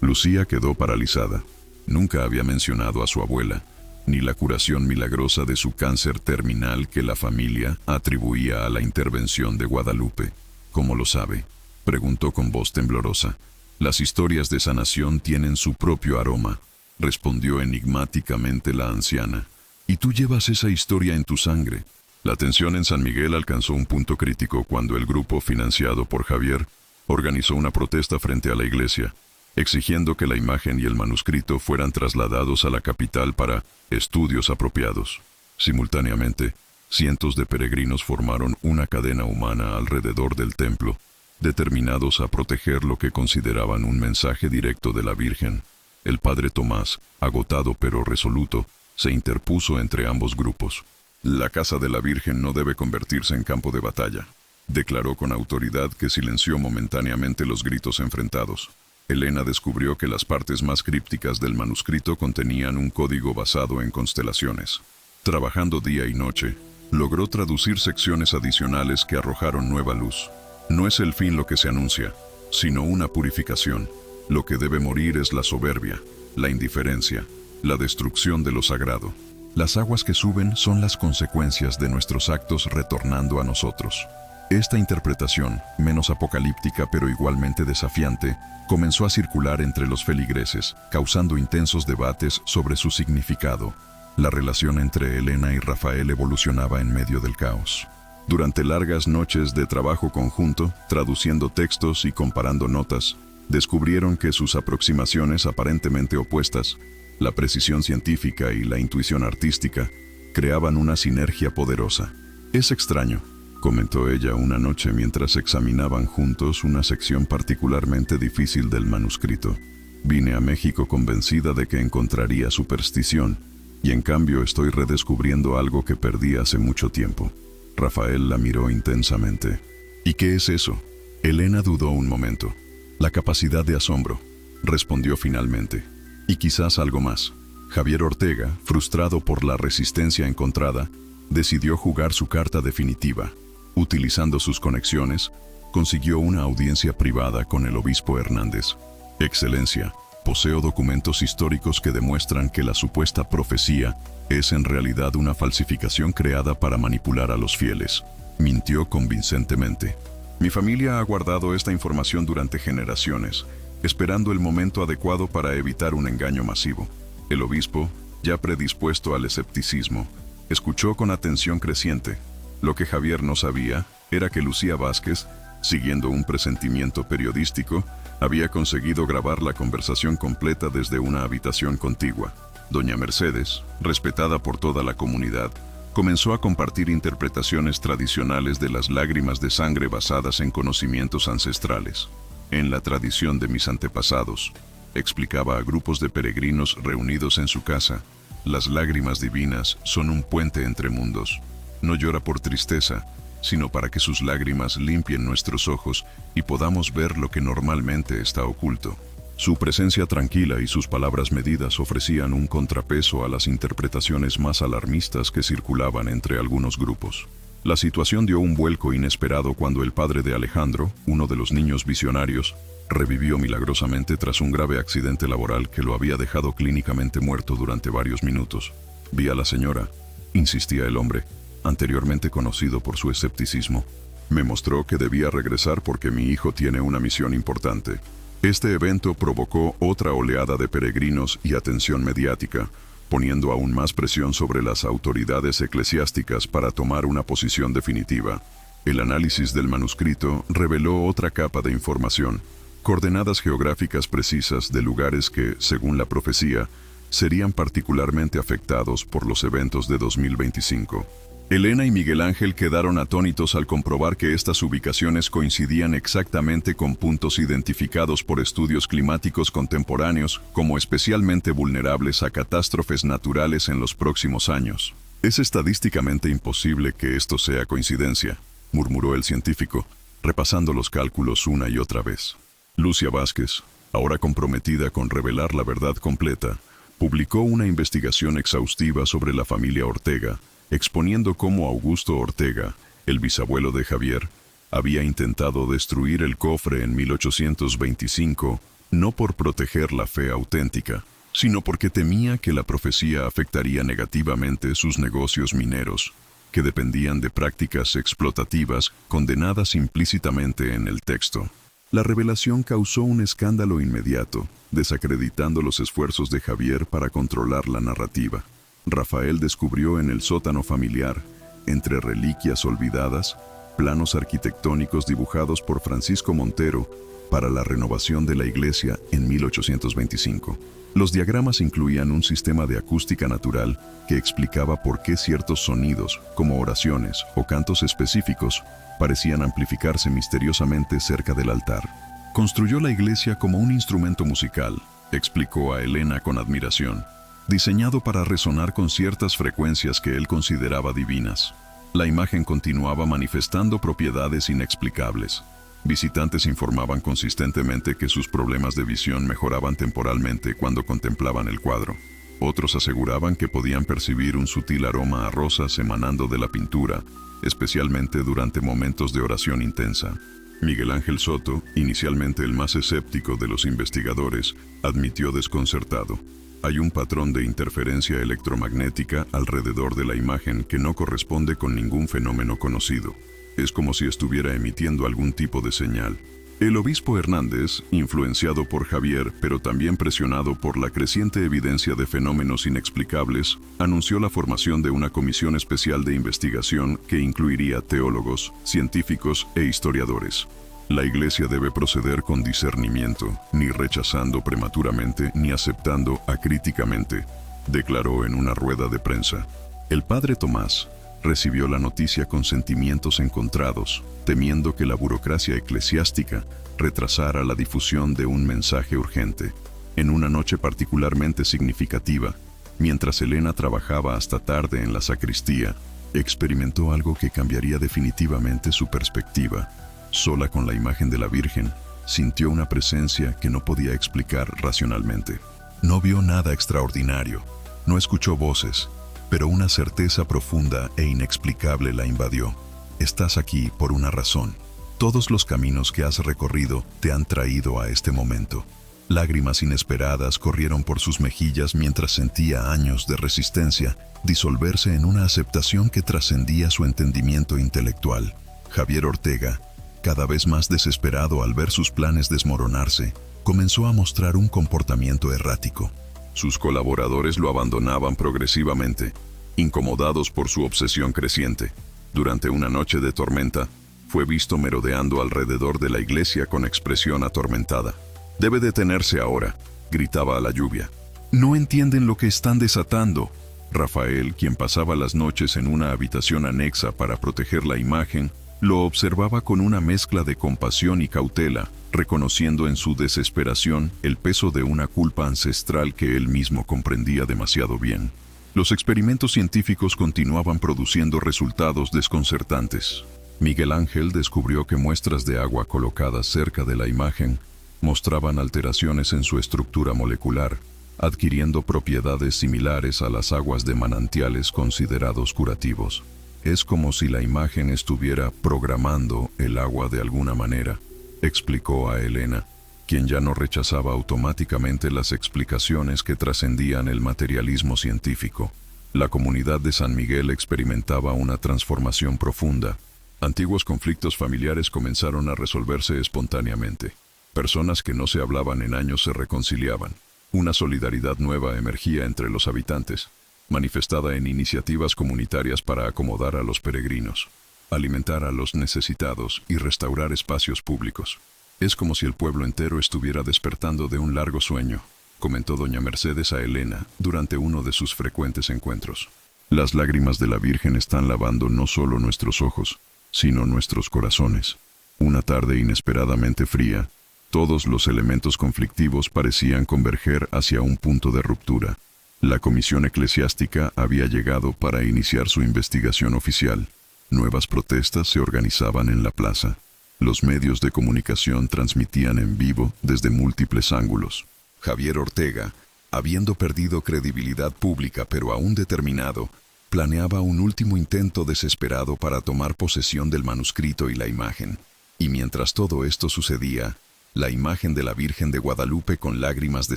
Lucía quedó paralizada. Nunca había mencionado a su abuela, ni la curación milagrosa de su cáncer terminal que la familia atribuía a la intervención de Guadalupe. «¿Cómo lo sabe?», preguntó con voz temblorosa. «Las historias de sanación tienen su propio aroma», respondió enigmáticamente la anciana. «Y tú llevas esa historia en tu sangre». La tensión en San Miguel alcanzó un punto crítico cuando el grupo financiado por Javier organizó una protesta frente a la iglesia, exigiendo que la imagen y el manuscrito fueran trasladados a la capital para estudios apropiados. Simultáneamente, Cientos de peregrinos formaron una cadena humana alrededor del templo, determinados a proteger lo que consideraban un mensaje directo de la Virgen. El padre Tomás, agotado pero resoluto, se interpuso entre ambos grupos. La casa de la Virgen no debe convertirse en campo de batalla, declaró con autoridad, que silenció momentáneamente los gritos enfrentados. Elena descubrió que las partes más crípticas del manuscrito contenían un código basado en constelaciones. Trabajando día y noche, logró traducir secciones adicionales que arrojaron nueva luz. No es el fin lo que se anuncia, sino una purificación. Lo que debe morir es la soberbia, la indiferencia, la destrucción de lo sagrado. Las aguas que suben son las consecuencias de nuestros actos retornando a nosotros. Esta interpretación, menos apocalíptica pero igualmente desafiante, comenzó a circular entre los feligreses, causando intensos debates sobre su significado. La relación entre Elena y Rafael evolucionaba en medio del caos. Durante largas noches de trabajo conjunto, traduciendo textos y comparando notas, descubrieron que sus aproximaciones aparentemente opuestas, la precisión científica y la intuición artística, creaban una sinergia poderosa. «Es extraño», comentó ella una noche mientras examinaban juntos una sección particularmente difícil del manuscrito. «Vine a México convencida de que encontraría superstición, y en cambio estoy redescubriendo algo que perdí hace mucho tiempo». Rafael la miró intensamente. «¿Y qué es eso?». Elena dudó un momento. «La capacidad de asombro», respondió finalmente. «Y quizás algo más». Javier Ortega, frustrado por la resistencia encontrada, decidió jugar su carta definitiva. Utilizando sus conexiones, consiguió una audiencia privada con el obispo Hernández. «Excelencia, poseo documentos históricos que demuestran que la supuesta profecía es en realidad una falsificación creada para manipular a los fieles», mintió convincentemente. «Mi familia ha guardado esta información durante generaciones, esperando el momento adecuado para evitar un engaño masivo». El obispo, ya predispuesto al escepticismo, escuchó con atención creciente. Lo que Javier no sabía era que Lucía Vázquez, siguiendo un presentimiento periodístico, había conseguido grabar la conversación completa desde una habitación contigua. Doña Mercedes, respetada por toda la comunidad, comenzó a compartir interpretaciones tradicionales de las lágrimas de sangre basadas en conocimientos ancestrales. «En la tradición de mis antepasados», explicaba a grupos de peregrinos reunidos en su casa, «las lágrimas divinas son un puente entre mundos. No llora por tristeza, sino para que sus lágrimas limpien nuestros ojos y podamos ver lo que normalmente está oculto». Su presencia tranquila y sus palabras medidas ofrecían un contrapeso a las interpretaciones más alarmistas que circulaban entre algunos grupos. La situación dio un vuelco inesperado cuando el padre de Alejandro, uno de los niños visionarios, revivió milagrosamente tras un grave accidente laboral que lo había dejado clínicamente muerto durante varios minutos. «Vi a la señora», insistía el hombre, anteriormente conocido por su escepticismo. «Me mostró que debía regresar porque mi hijo tiene una misión importante». Este evento provocó otra oleada de peregrinos y atención mediática, poniendo aún más presión sobre las autoridades eclesiásticas para tomar una posición definitiva. El análisis del manuscrito reveló otra capa de información, coordenadas geográficas precisas de lugares que, según la profecía, serían particularmente afectados por los eventos de 2025. Elena y Miguel Ángel quedaron atónitos al comprobar que estas ubicaciones coincidían exactamente con puntos identificados por estudios climáticos contemporáneos como especialmente vulnerables a catástrofes naturales en los próximos años. «Es estadísticamente imposible que esto sea coincidencia», murmuró el científico, repasando los cálculos una y otra vez. Lucía Vázquez, ahora comprometida con revelar la verdad completa, publicó una investigación exhaustiva sobre la familia Ortega, exponiendo cómo Augusto Ortega, el bisabuelo de Javier, había intentado destruir el cofre en 1825, no por proteger la fe auténtica, sino porque temía que la profecía afectaría negativamente sus negocios mineros, que dependían de prácticas explotativas condenadas implícitamente en el texto. La revelación causó un escándalo inmediato, desacreditando los esfuerzos de Javier para controlar la narrativa. Rafael descubrió en el sótano familiar, entre reliquias olvidadas, planos arquitectónicos dibujados por Francisco Montero, para la renovación de la iglesia en 1825. Los diagramas incluían un sistema de acústica natural que explicaba por qué ciertos sonidos, como oraciones o cantos específicos, parecían amplificarse misteriosamente cerca del altar. Construyó la iglesia como un instrumento musical, explicó a Elena con admiración, diseñado para resonar con ciertas frecuencias que él consideraba divinas. La imagen continuaba manifestando propiedades inexplicables. Visitantes informaban consistentemente que sus problemas de visión mejoraban temporalmente cuando contemplaban el cuadro. Otros aseguraban que podían percibir un sutil aroma a rosas emanando de la pintura, especialmente durante momentos de oración intensa. Miguel Ángel Soto, inicialmente el más escéptico de los investigadores, admitió desconcertado: hay un patrón de interferencia electromagnética alrededor de la imagen que no corresponde con ningún fenómeno conocido. Es como si estuviera emitiendo algún tipo de señal. El obispo Hernández, influenciado por Javier, pero también presionado por la creciente evidencia de fenómenos inexplicables, anunció la formación de una comisión especial de investigación que incluiría teólogos, científicos e historiadores. La Iglesia debe proceder con discernimiento, ni rechazando prematuramente ni aceptando acríticamente, declaró en una rueda de prensa. El padre Tomás recibió la noticia con sentimientos encontrados, temiendo que la burocracia eclesiástica retrasara la difusión de un mensaje urgente. En una noche particularmente significativa, mientras Elena trabajaba hasta tarde en la sacristía, experimentó algo que cambiaría definitivamente su perspectiva. Sola con la imagen de la Virgen, sintió una presencia que no podía explicar racionalmente. No vio nada extraordinario, no escuchó voces, pero una certeza profunda e inexplicable la invadió. Estás aquí por una razón. Todos los caminos que has recorrido te han traído a este momento. Lágrimas inesperadas corrieron por sus mejillas mientras sentía años de resistencia disolverse en una aceptación que trascendía su entendimiento intelectual. Javier Ortega, cada vez más desesperado al ver sus planes desmoronarse, comenzó a mostrar un comportamiento errático. Sus colaboradores lo abandonaban progresivamente, incomodados por su obsesión creciente. Durante una noche de tormenta, fue visto merodeando alrededor de la iglesia con expresión atormentada. «Debe detenerse ahora», gritaba a la lluvia. «No entienden lo que están desatando». Rafael, quien pasaba las noches en una habitación anexa para proteger la imagen, lo observaba con una mezcla de compasión y cautela, reconociendo en su desesperación el peso de una culpa ancestral que él mismo comprendía demasiado bien. Los experimentos científicos continuaban produciendo resultados desconcertantes. Miguel Ángel descubrió que muestras de agua colocadas cerca de la imagen mostraban alteraciones en su estructura molecular, adquiriendo propiedades similares a las aguas de manantiales considerados curativos. Es como si la imagen estuviera programando el agua de alguna manera, explicó a Elena, quien ya no rechazaba automáticamente las explicaciones que trascendían el materialismo científico. La comunidad de San Miguel experimentaba una transformación profunda. Antiguos conflictos familiares comenzaron a resolverse espontáneamente. Personas que no se hablaban en años se reconciliaban. Una solidaridad nueva emergía entre los habitantes, manifestada en iniciativas comunitarias para acomodar a los peregrinos, alimentar a los necesitados y restaurar espacios públicos. Es como si el pueblo entero estuviera despertando de un largo sueño, comentó doña Mercedes a Elena durante uno de sus frecuentes encuentros. Las lágrimas de la Virgen están lavando no solo nuestros ojos, sino nuestros corazones. Una tarde inesperadamente fría, todos los elementos conflictivos parecían converger hacia un punto de ruptura. La comisión eclesiástica había llegado para iniciar su investigación oficial. Nuevas protestas se organizaban en la plaza. Los medios de comunicación transmitían en vivo desde múltiples ángulos. Javier Ortega, habiendo perdido credibilidad pública pero aún determinado, planeaba un último intento desesperado para tomar posesión del manuscrito y la imagen. Y mientras todo esto sucedía, la imagen de la Virgen de Guadalupe con lágrimas de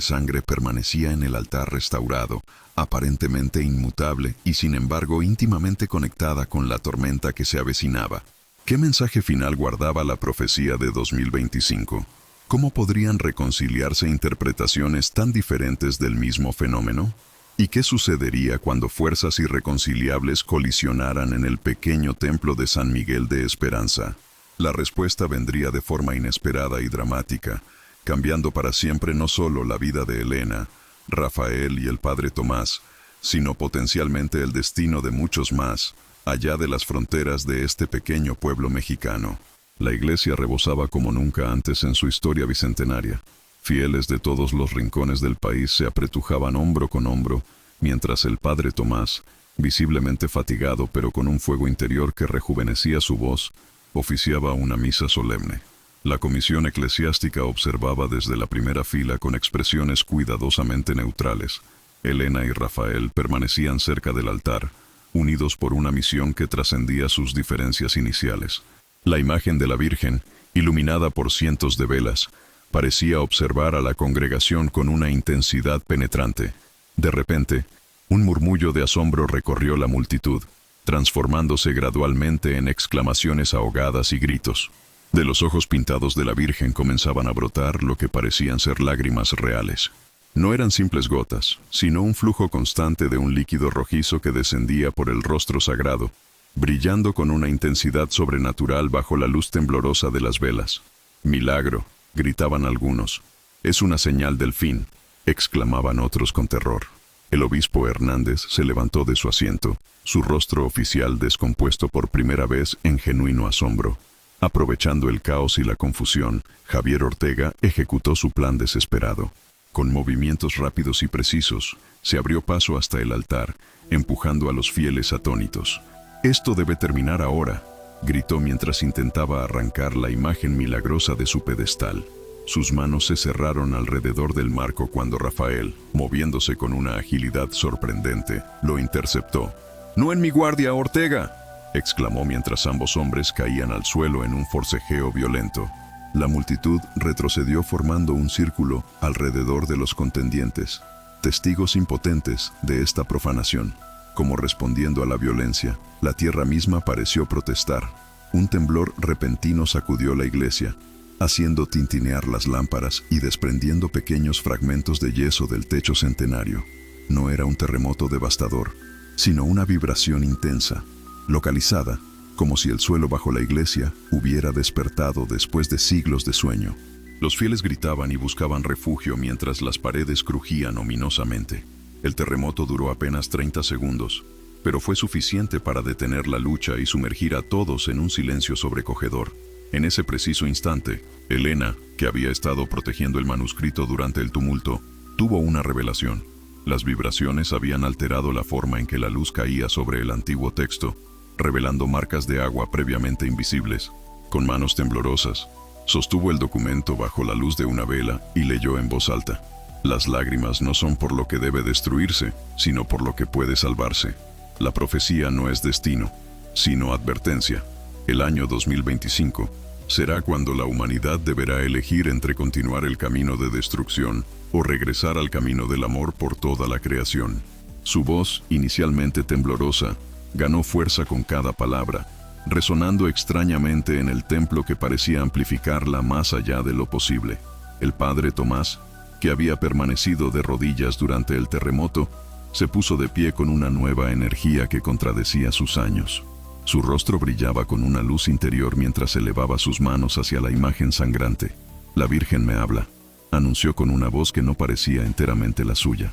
sangre permanecía en el altar restaurado, aparentemente inmutable y sin embargo íntimamente conectada con la tormenta que se avecinaba. ¿Qué mensaje final guardaba la profecía de 2025? ¿Cómo podrían reconciliarse interpretaciones tan diferentes del mismo fenómeno? ¿Y qué sucedería cuando fuerzas irreconciliables colisionaran en el pequeño templo de San Miguel de Esperanza? La respuesta vendría de forma inesperada y dramática, cambiando para siempre no solo la vida de Elena, Rafael y el padre Tomás, sino potencialmente el destino de muchos más, allá de las fronteras de este pequeño pueblo mexicano. La iglesia rebosaba como nunca antes en su historia bicentenaria. Fieles de todos los rincones del país se apretujaban hombro con hombro, mientras el padre Tomás, visiblemente fatigado pero con un fuego interior que rejuvenecía su voz, oficiaba una misa solemne. La comisión eclesiástica observaba desde la primera fila con expresiones cuidadosamente neutrales. Elena y Rafael permanecían cerca del altar, unidos por una misión que trascendía sus diferencias iniciales. La imagen de la Virgen, iluminada por cientos de velas, parecía observar a la congregación con una intensidad penetrante. De repente, un murmullo de asombro recorrió la multitud, transformándose gradualmente en exclamaciones ahogadas y gritos. De los ojos pintados de la Virgen comenzaban a brotar lo que parecían ser lágrimas reales. No eran simples gotas, sino un flujo constante de un líquido rojizo que descendía por el rostro sagrado, brillando con una intensidad sobrenatural bajo la luz temblorosa de las velas. «Milagro», gritaban algunos. «Es una señal del fin», exclamaban otros con terror. El obispo Hernández se levantó de su asiento, su rostro oficial descompuesto por primera vez en genuino asombro. Aprovechando el caos y la confusión, Javier Ortega ejecutó su plan desesperado. Con movimientos rápidos y precisos, se abrió paso hasta el altar, empujando a los fieles atónitos. «Esto debe terminar ahora», gritó mientras intentaba arrancar la imagen milagrosa de su pedestal. Sus manos se cerraron alrededor del marco cuando Rafael, moviéndose con una agilidad sorprendente, lo interceptó. «¡No en mi guardia, Ortega!», exclamó mientras ambos hombres caían al suelo en un forcejeo violento. La multitud retrocedió formando un círculo alrededor de los contendientes, testigos impotentes de esta profanación. Como respondiendo a la violencia, la tierra misma pareció protestar. Un temblor repentino sacudió la iglesia, haciendo tintinear las lámparas y desprendiendo pequeños fragmentos de yeso del techo centenario. No era un terremoto devastador, sino una vibración intensa, localizada, como si el suelo bajo la iglesia hubiera despertado después de siglos de sueño. Los fieles gritaban y buscaban refugio mientras las paredes crujían ominosamente. El terremoto duró apenas 30 segundos, pero fue suficiente para detener la lucha y sumergir a todos en un silencio sobrecogedor. En ese preciso instante, Elena, que había estado protegiendo el manuscrito durante el tumulto, tuvo una revelación. Las vibraciones habían alterado la forma en que la luz caía sobre el antiguo texto, revelando marcas de agua previamente invisibles. Con manos temblorosas, sostuvo el documento bajo la luz de una vela y leyó en voz alta. «Las lágrimas no son por lo que debe destruirse, sino por lo que puede salvarse. La profecía no es destino, sino advertencia. El año 2025 será cuando la humanidad deberá elegir entre continuar el camino de destrucción o regresar al camino del amor por toda la creación». Su voz, inicialmente temblorosa, ganó fuerza con cada palabra, resonando extrañamente en el templo que parecía amplificarla más allá de lo posible. El padre Tomás, que había permanecido de rodillas durante el terremoto, se puso de pie con una nueva energía que contradecía sus años. Su rostro brillaba con una luz interior mientras elevaba sus manos hacia la imagen sangrante. «La Virgen me habla», anunció con una voz que no parecía enteramente la suya.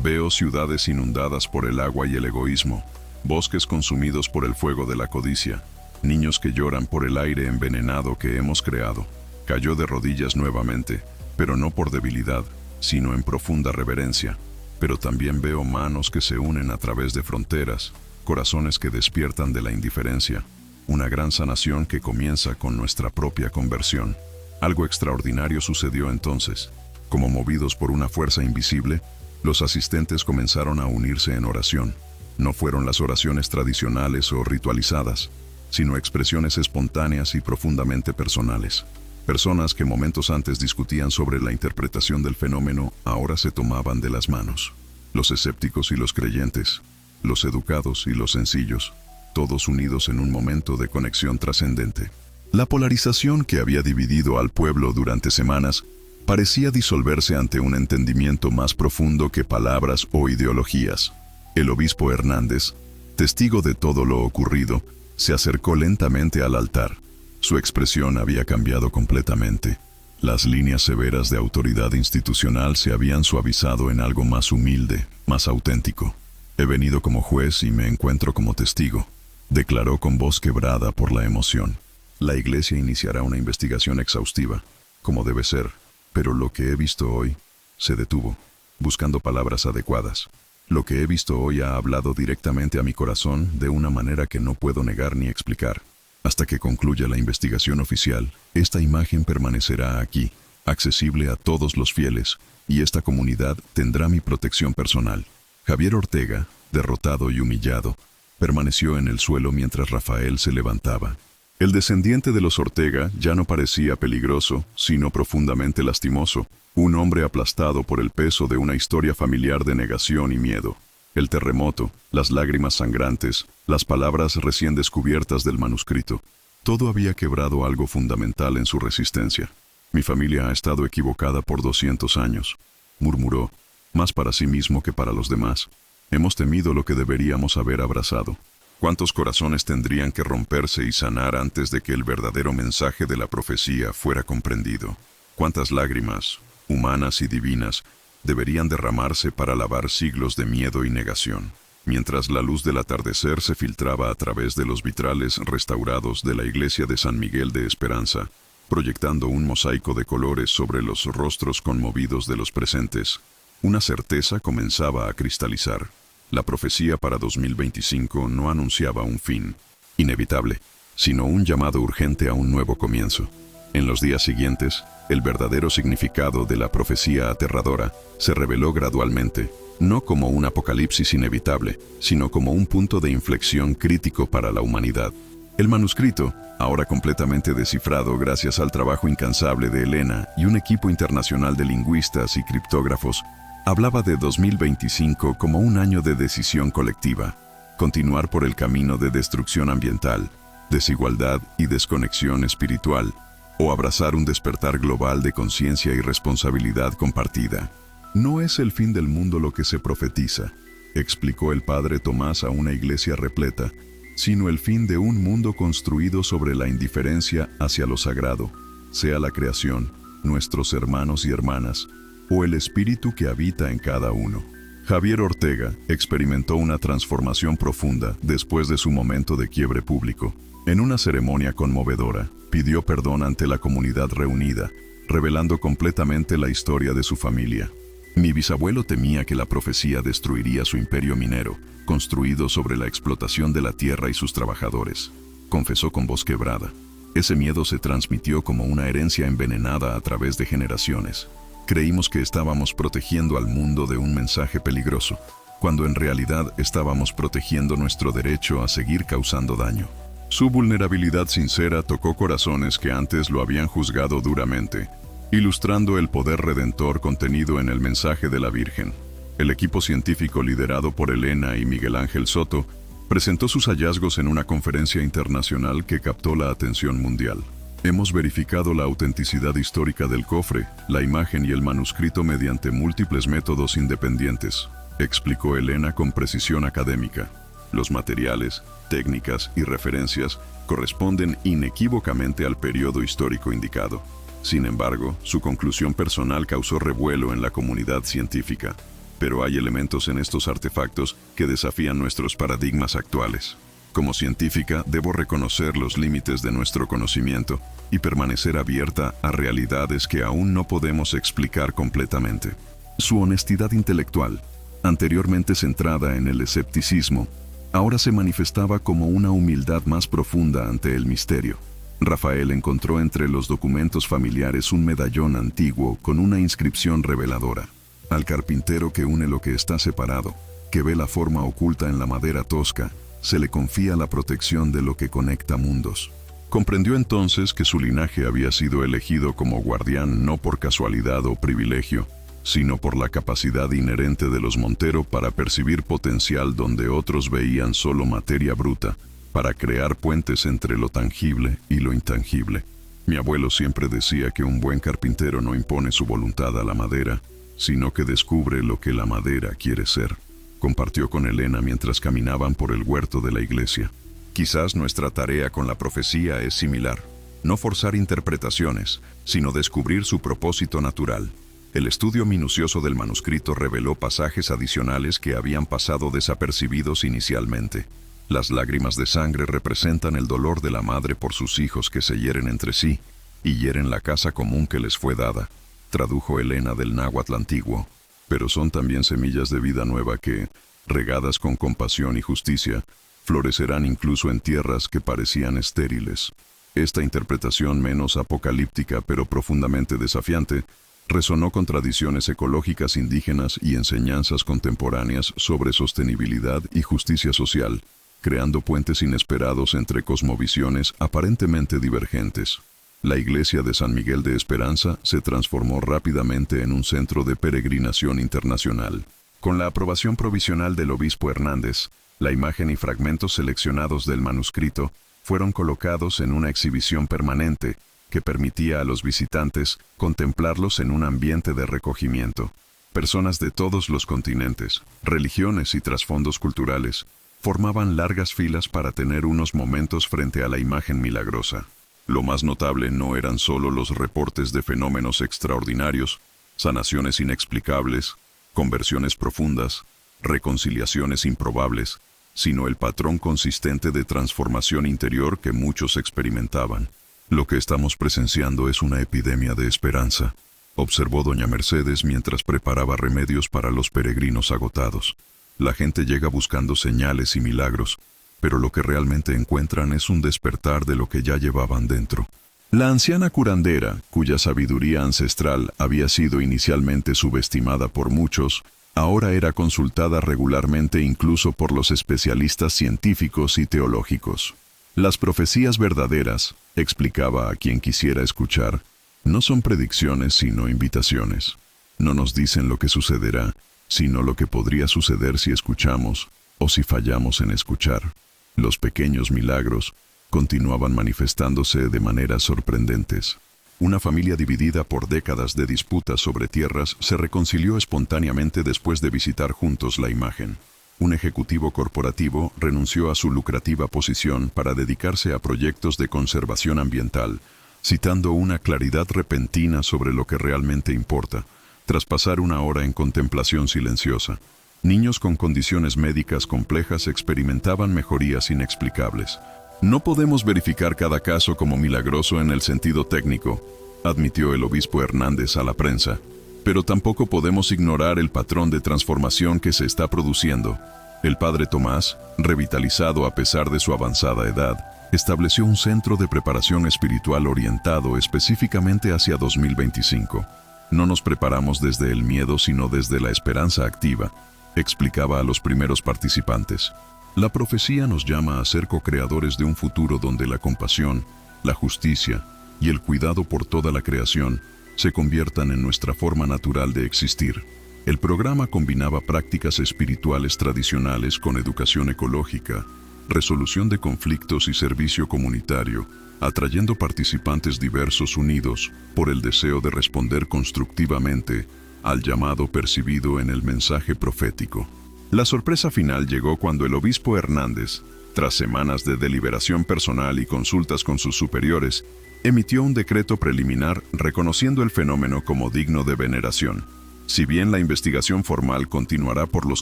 «Veo ciudades inundadas por el agua y el egoísmo, bosques consumidos por el fuego de la codicia, niños que lloran por el aire envenenado que hemos creado». Cayó de rodillas nuevamente, pero no por debilidad, sino en profunda reverencia. «Pero también veo manos que se unen a través de fronteras, corazones que despiertan de la indiferencia, una gran sanación que comienza con nuestra propia conversión». Algo extraordinario sucedió entonces. Como movidos por una fuerza invisible, los asistentes comenzaron a unirse en oración. No fueron las oraciones tradicionales o ritualizadas, sino expresiones espontáneas y profundamente personales. Personas que momentos antes discutían sobre la interpretación del fenómeno, ahora se tomaban de las manos. Los escépticos y los creyentes, los educados y los sencillos, todos unidos en un momento de conexión trascendente. La polarización que había dividido al pueblo durante semanas parecía disolverse ante un entendimiento más profundo que palabras o ideologías. El obispo Hernández, testigo de todo lo ocurrido, se acercó lentamente al altar. Su expresión había cambiado completamente. Las líneas severas de autoridad institucional se habían suavizado en algo más humilde, más auténtico. He venido como juez y me encuentro como testigo, declaró con voz quebrada por la emoción. La Iglesia iniciará una investigación exhaustiva, como debe ser, pero lo que he visto hoy se detuvo, buscando palabras adecuadas. Lo que he visto hoy ha hablado directamente a mi corazón de una manera que no puedo negar ni explicar. Hasta que concluya la investigación oficial, esta imagen permanecerá aquí, accesible a todos los fieles, y esta comunidad tendrá mi protección personal. Javier Ortega, derrotado y humillado, permaneció en el suelo mientras Rafael se levantaba. El descendiente de los Ortega ya no parecía peligroso, sino profundamente lastimoso, un hombre aplastado por el peso de una historia familiar de negación y miedo. El terremoto, las lágrimas sangrantes, las palabras recién descubiertas del manuscrito, todo había quebrado algo fundamental en su resistencia. Mi familia ha estado equivocada por 200 años, murmuró, más para sí mismo que para los demás. Hemos temido lo que deberíamos haber abrazado. ¿Cuántos corazones tendrían que romperse y sanar antes de que el verdadero mensaje de la profecía fuera comprendido? ¿Cuántas lágrimas, humanas y divinas, deberían derramarse para lavar siglos de miedo y negación? Mientras la luz del atardecer se filtraba a través de los vitrales restaurados de la iglesia de San Miguel de Esperanza, proyectando un mosaico de colores sobre los rostros conmovidos de los presentes, una certeza comenzaba a cristalizar. La profecía para 2025 no anunciaba un fin inevitable, sino un llamado urgente a un nuevo comienzo. En los días siguientes, el verdadero significado de la profecía aterradora se reveló gradualmente, no como un apocalipsis inevitable, sino como un punto de inflexión crítico para la humanidad. El manuscrito, ahora completamente descifrado gracias al trabajo incansable de Elena y un equipo internacional de lingüistas y criptógrafos, hablaba de 2025 como un año de decisión colectiva, continuar por el camino de destrucción ambiental, desigualdad y desconexión espiritual, o abrazar un despertar global de conciencia y responsabilidad compartida. No es el fin del mundo lo que se profetiza, explicó el padre Tomás a una iglesia repleta, sino el fin de un mundo construido sobre la indiferencia hacia lo sagrado, sea la creación, nuestros hermanos y hermanas, o el espíritu que habita en cada uno. Javier Ortega experimentó una transformación profunda después de su momento de quiebre público. En una ceremonia conmovedora, pidió perdón ante la comunidad reunida, revelando completamente la historia de su familia. Mi bisabuelo temía que la profecía destruiría su imperio minero, construido sobre la explotación de la tierra y sus trabajadores, confesó con voz quebrada. Ese miedo se transmitió como una herencia envenenada a través de generaciones. Creímos que estábamos protegiendo al mundo de un mensaje peligroso, cuando en realidad estábamos protegiendo nuestro derecho a seguir causando daño. Su vulnerabilidad sincera tocó corazones que antes lo habían juzgado duramente, ilustrando el poder redentor contenido en el mensaje de la Virgen. El equipo científico liderado por Elena y Miguel Ángel Soto presentó sus hallazgos en una conferencia internacional que captó la atención mundial. Hemos verificado la autenticidad histórica del cofre, la imagen y el manuscrito mediante múltiples métodos independientes, explicó Elena con precisión académica. Los materiales, técnicas y referencias corresponden inequívocamente al periodo histórico indicado. Sin embargo, su conclusión personal causó revuelo en la comunidad científica. Pero hay elementos en estos artefactos que desafían nuestros paradigmas actuales. Como científica, debo reconocer los límites de nuestro conocimiento y permanecer abierta a realidades que aún no podemos explicar completamente. Su honestidad intelectual, anteriormente centrada en el escepticismo, ahora se manifestaba como una humildad más profunda ante el misterio. Rafael encontró entre los documentos familiares un medallón antiguo con una inscripción reveladora. Al carpintero que une lo que está separado, que ve la forma oculta en la madera tosca, se le confía la protección de lo que conecta mundos. Comprendió entonces que su linaje había sido elegido como guardián no por casualidad o privilegio, sino por la capacidad inherente de los Montero para percibir potencial donde otros veían solo materia bruta, para crear puentes entre lo tangible y lo intangible. Mi abuelo siempre decía que un buen carpintero no impone su voluntad a la madera, sino que descubre lo que la madera quiere ser. Compartió con Elena mientras caminaban por el huerto de la iglesia. Quizás nuestra tarea con la profecía es similar. No forzar interpretaciones, sino descubrir su propósito natural. El estudio minucioso del manuscrito reveló pasajes adicionales que habían pasado desapercibidos inicialmente. Las lágrimas de sangre representan el dolor de la madre por sus hijos que se hieren entre sí, y hieren la casa común que les fue dada, tradujo Elena del náhuatl antiguo. Pero son también semillas de vida nueva que, regadas con compasión y justicia, florecerán incluso en tierras que parecían estériles. Esta interpretación menos apocalíptica pero profundamente desafiante resonó con tradiciones ecológicas indígenas y enseñanzas contemporáneas sobre sostenibilidad y justicia social, creando puentes inesperados entre cosmovisiones aparentemente divergentes. La iglesia de San Miguel de Esperanza se transformó rápidamente en un centro de peregrinación internacional. Con la aprobación provisional del obispo Hernández, la imagen y fragmentos seleccionados del manuscrito fueron colocados en una exhibición permanente que permitía a los visitantes contemplarlos en un ambiente de recogimiento. Personas de todos los continentes, religiones y trasfondos culturales formaban largas filas para tener unos momentos frente a la imagen milagrosa. Lo más notable no eran solo los reportes de fenómenos extraordinarios, sanaciones inexplicables, conversiones profundas, reconciliaciones improbables, sino el patrón consistente de transformación interior que muchos experimentaban. Lo que estamos presenciando es una epidemia de esperanza, observó doña Mercedes mientras preparaba remedios para los peregrinos agotados. La gente llega buscando señales y milagros, pero lo que realmente encuentran es un despertar de lo que ya llevaban dentro. La anciana curandera, cuya sabiduría ancestral había sido inicialmente subestimada por muchos, ahora era consultada regularmente incluso por los especialistas científicos y teológicos. Las profecías verdaderas, explicaba a quien quisiera escuchar, no son predicciones sino invitaciones. No nos dicen lo que sucederá, sino lo que podría suceder si escuchamos o si fallamos en escuchar. Los pequeños milagros continuaban manifestándose de maneras sorprendentes. Una familia dividida por décadas de disputas sobre tierras se reconcilió espontáneamente después de visitar juntos la imagen. Un ejecutivo corporativo renunció a su lucrativa posición para dedicarse a proyectos de conservación ambiental, citando una claridad repentina sobre lo que realmente importa, tras pasar una hora en contemplación silenciosa. Niños con condiciones médicas complejas experimentaban mejorías inexplicables. No podemos verificar cada caso como milagroso en el sentido técnico, admitió el obispo Hernández a la prensa, pero tampoco podemos ignorar el patrón de transformación que se está produciendo. El padre Tomás, revitalizado a pesar de su avanzada edad, estableció un centro de preparación espiritual orientado específicamente hacia 2025. No nos preparamos desde el miedo sino desde la esperanza activa, explicaba a los primeros participantes. La profecía nos llama a ser co-creadores de un futuro donde la compasión, la justicia y el cuidado por toda la creación se conviertan en nuestra forma natural de existir. El programa combinaba prácticas espirituales tradicionales con educación ecológica, resolución de conflictos y servicio comunitario, atrayendo participantes diversos unidos por el deseo de responder constructivamente al llamado percibido en el mensaje profético. La sorpresa final llegó cuando el obispo Hernández, tras semanas de deliberación personal y consultas con sus superiores, emitió un decreto preliminar reconociendo el fenómeno como digno de veneración. Si bien la investigación formal continuará por los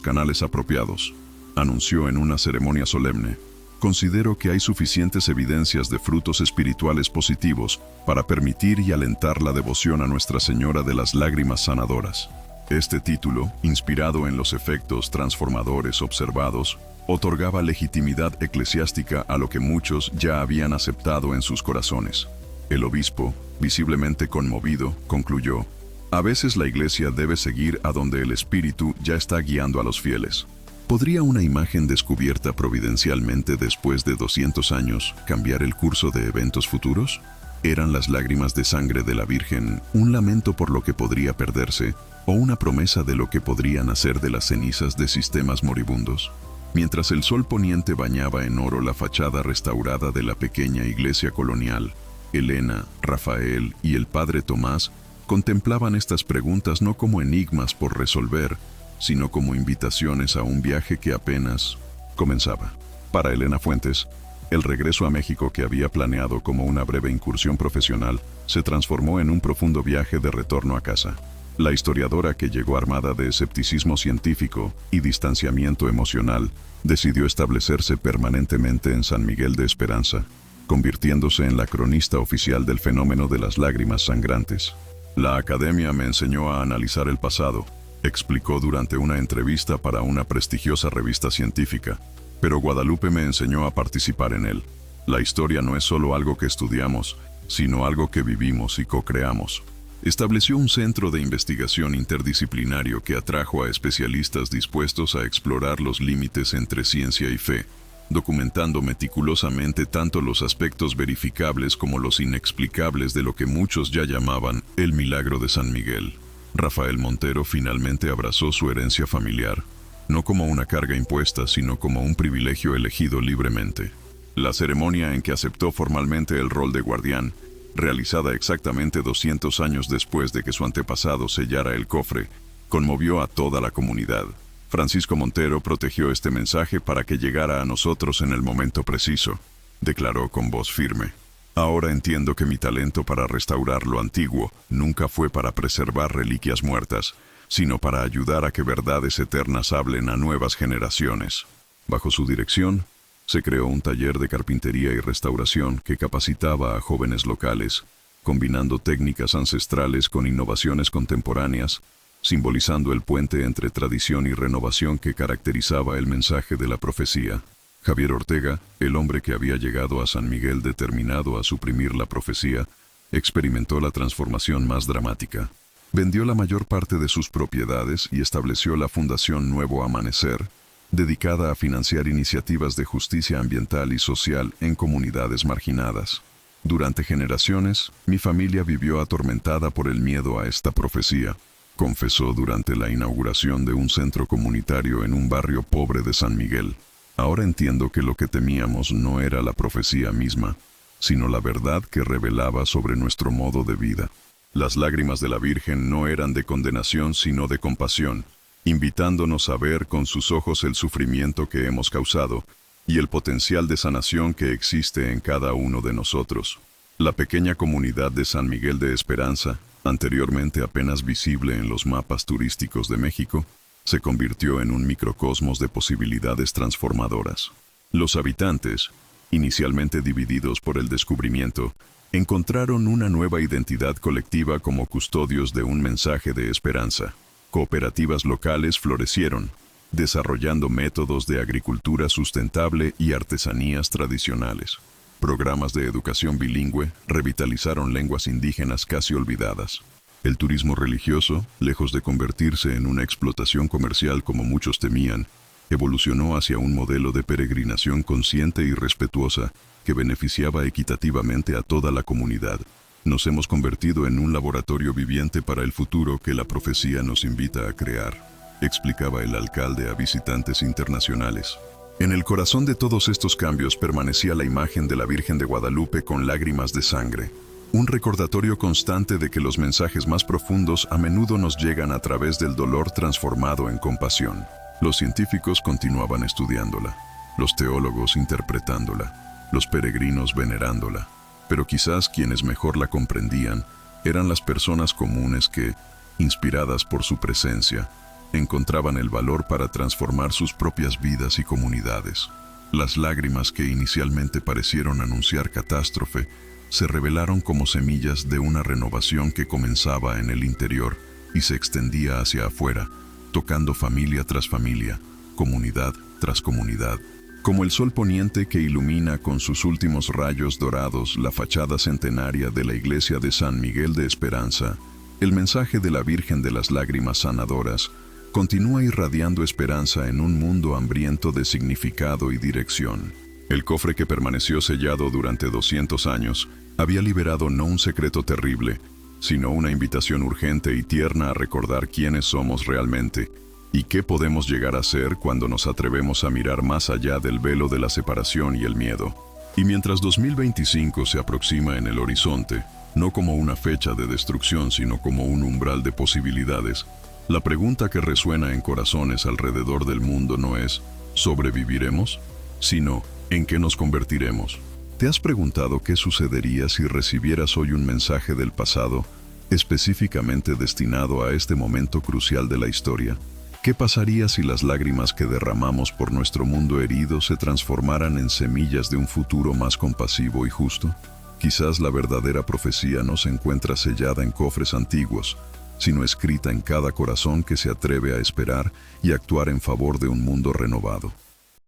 canales apropiados, anunció en una ceremonia solemne, considero que hay suficientes evidencias de frutos espirituales positivos para permitir y alentar la devoción a Nuestra Señora de las Lágrimas Sanadoras. Este título, inspirado en los efectos transformadores observados, otorgaba legitimidad eclesiástica a lo que muchos ya habían aceptado en sus corazones. El obispo, visiblemente conmovido, concluyó: a veces la Iglesia debe seguir a donde el Espíritu ya está guiando a los fieles. ¿Podría una imagen descubierta providencialmente después de 200 años cambiar el curso de eventos futuros? ¿Eran las lágrimas de sangre de la Virgen un lamento por lo que podría perderse o una promesa de lo que podría nacer de las cenizas de sistemas moribundos? Mientras el sol poniente bañaba en oro la fachada restaurada de la pequeña iglesia colonial, Elena, Rafael y el padre Tomás contemplaban estas preguntas no como enigmas por resolver, sino como invitaciones a un viaje que apenas comenzaba. Para Elena Fuentes, El regreso a México que había planeado como una breve incursión profesional se transformó en un profundo viaje de retorno a casa. La historiadora, que llegó armada de escepticismo científico y distanciamiento emocional, decidió establecerse permanentemente en San Miguel de Esperanza, convirtiéndose en la cronista oficial del fenómeno de las lágrimas sangrantes. La academia me enseñó a analizar el pasado, explicó durante una entrevista para una prestigiosa revista científica, pero Guadalupe me enseñó a participar en él. La historia no es solo algo que estudiamos, sino algo que vivimos y co-creamos. Estableció un centro de investigación interdisciplinario que atrajo a especialistas dispuestos a explorar los límites entre ciencia y fe, documentando meticulosamente tanto los aspectos verificables como los inexplicables de lo que muchos ya llamaban el milagro de San Miguel. Rafael Montero finalmente abrazó su herencia familiar, no como una carga impuesta, sino como un privilegio elegido libremente. La ceremonia en que aceptó formalmente el rol de guardián, realizada exactamente 200 años después de que su antepasado sellara el cofre, conmovió a toda la comunidad. Francisco Montero protegió este mensaje para que llegara a nosotros en el momento preciso, declaró con voz firme. Ahora entiendo que mi talento para restaurar lo antiguo nunca fue para preservar reliquias muertas, sino para ayudar a que verdades eternas hablen a nuevas generaciones. Bajo su dirección, se creó un taller de carpintería y restauración que capacitaba a jóvenes locales, combinando técnicas ancestrales con innovaciones contemporáneas, simbolizando el puente entre tradición y renovación que caracterizaba el mensaje de la profecía. Javier Ortega, el hombre que había llegado a San Miguel determinado a suprimir la profecía, experimentó la transformación más dramática. Vendió la mayor parte de sus propiedades y estableció la Fundación Nuevo Amanecer, dedicada a financiar iniciativas de justicia ambiental y social en comunidades marginadas. Durante generaciones, mi familia vivió atormentada por el miedo a esta profecía, confesó durante la inauguración de un centro comunitario en un barrio pobre de San Miguel. Ahora entiendo que lo que temíamos no era la profecía misma, sino la verdad que revelaba sobre nuestro modo de vida. Las lágrimas de la Virgen no eran de condenación sino de compasión, invitándonos a ver con sus ojos el sufrimiento que hemos causado y el potencial de sanación que existe en cada uno de nosotros. La pequeña comunidad de San Miguel de Esperanza, anteriormente apenas visible en los mapas turísticos de México, se convirtió en un microcosmos de posibilidades transformadoras. Los habitantes, inicialmente divididos por el descubrimiento, encontraron una nueva identidad colectiva como custodios de un mensaje de esperanza. Cooperativas locales florecieron, desarrollando métodos de agricultura sustentable y artesanías tradicionales. Programas de educación bilingüe revitalizaron lenguas indígenas casi olvidadas. El turismo religioso, lejos de convertirse en una explotación comercial como muchos temían, evolucionó hacia un modelo de peregrinación consciente y respetuosa que beneficiaba equitativamente a toda la comunidad. Nos hemos convertido en un laboratorio viviente para el futuro que la profecía nos invita a crear, explicaba el alcalde a visitantes internacionales. En el corazón de todos estos cambios permanecía la imagen de la Virgen de Guadalupe con lágrimas de sangre, un recordatorio constante de que los mensajes más profundos a menudo nos llegan a través del dolor transformado en compasión. Los científicos continuaban estudiándola, los teólogos interpretándola, los peregrinos venerándola, pero quizás quienes mejor la comprendían eran las personas comunes que, inspiradas por su presencia, encontraban el valor para transformar sus propias vidas y comunidades. Las lágrimas que inicialmente parecieron anunciar catástrofe se revelaron como semillas de una renovación que comenzaba en el interior y se extendía hacia afuera, tocando familia tras familia, comunidad tras comunidad. Como el sol poniente que ilumina con sus últimos rayos dorados la fachada centenaria de la iglesia de San Miguel de Esperanza, el mensaje de la Virgen de las Lágrimas Sanadoras continúa irradiando esperanza en un mundo hambriento de significado y dirección. El cofre que permaneció sellado durante 200 años había liberado no un secreto terrible, sino una invitación urgente y tierna a recordar quiénes somos realmente y qué podemos llegar a ser cuando nos atrevemos a mirar más allá del velo de la separación y el miedo. Y mientras 2025 se aproxima en el horizonte, no como una fecha de destrucción, sino como un umbral de posibilidades, la pregunta que resuena en corazones alrededor del mundo no es ¿sobreviviremos?, sino ¿En qué nos convertiremos? ¿Te has preguntado qué sucedería si recibieras hoy un mensaje del pasado, específicamente destinado a este momento crucial de la historia? ¿Qué pasaría si las lágrimas que derramamos por nuestro mundo herido se transformaran en semillas de un futuro más compasivo y justo? Quizás la verdadera profecía no se encuentra sellada en cofres antiguos, sino escrita en cada corazón que se atreve a esperar y actuar en favor de un mundo renovado.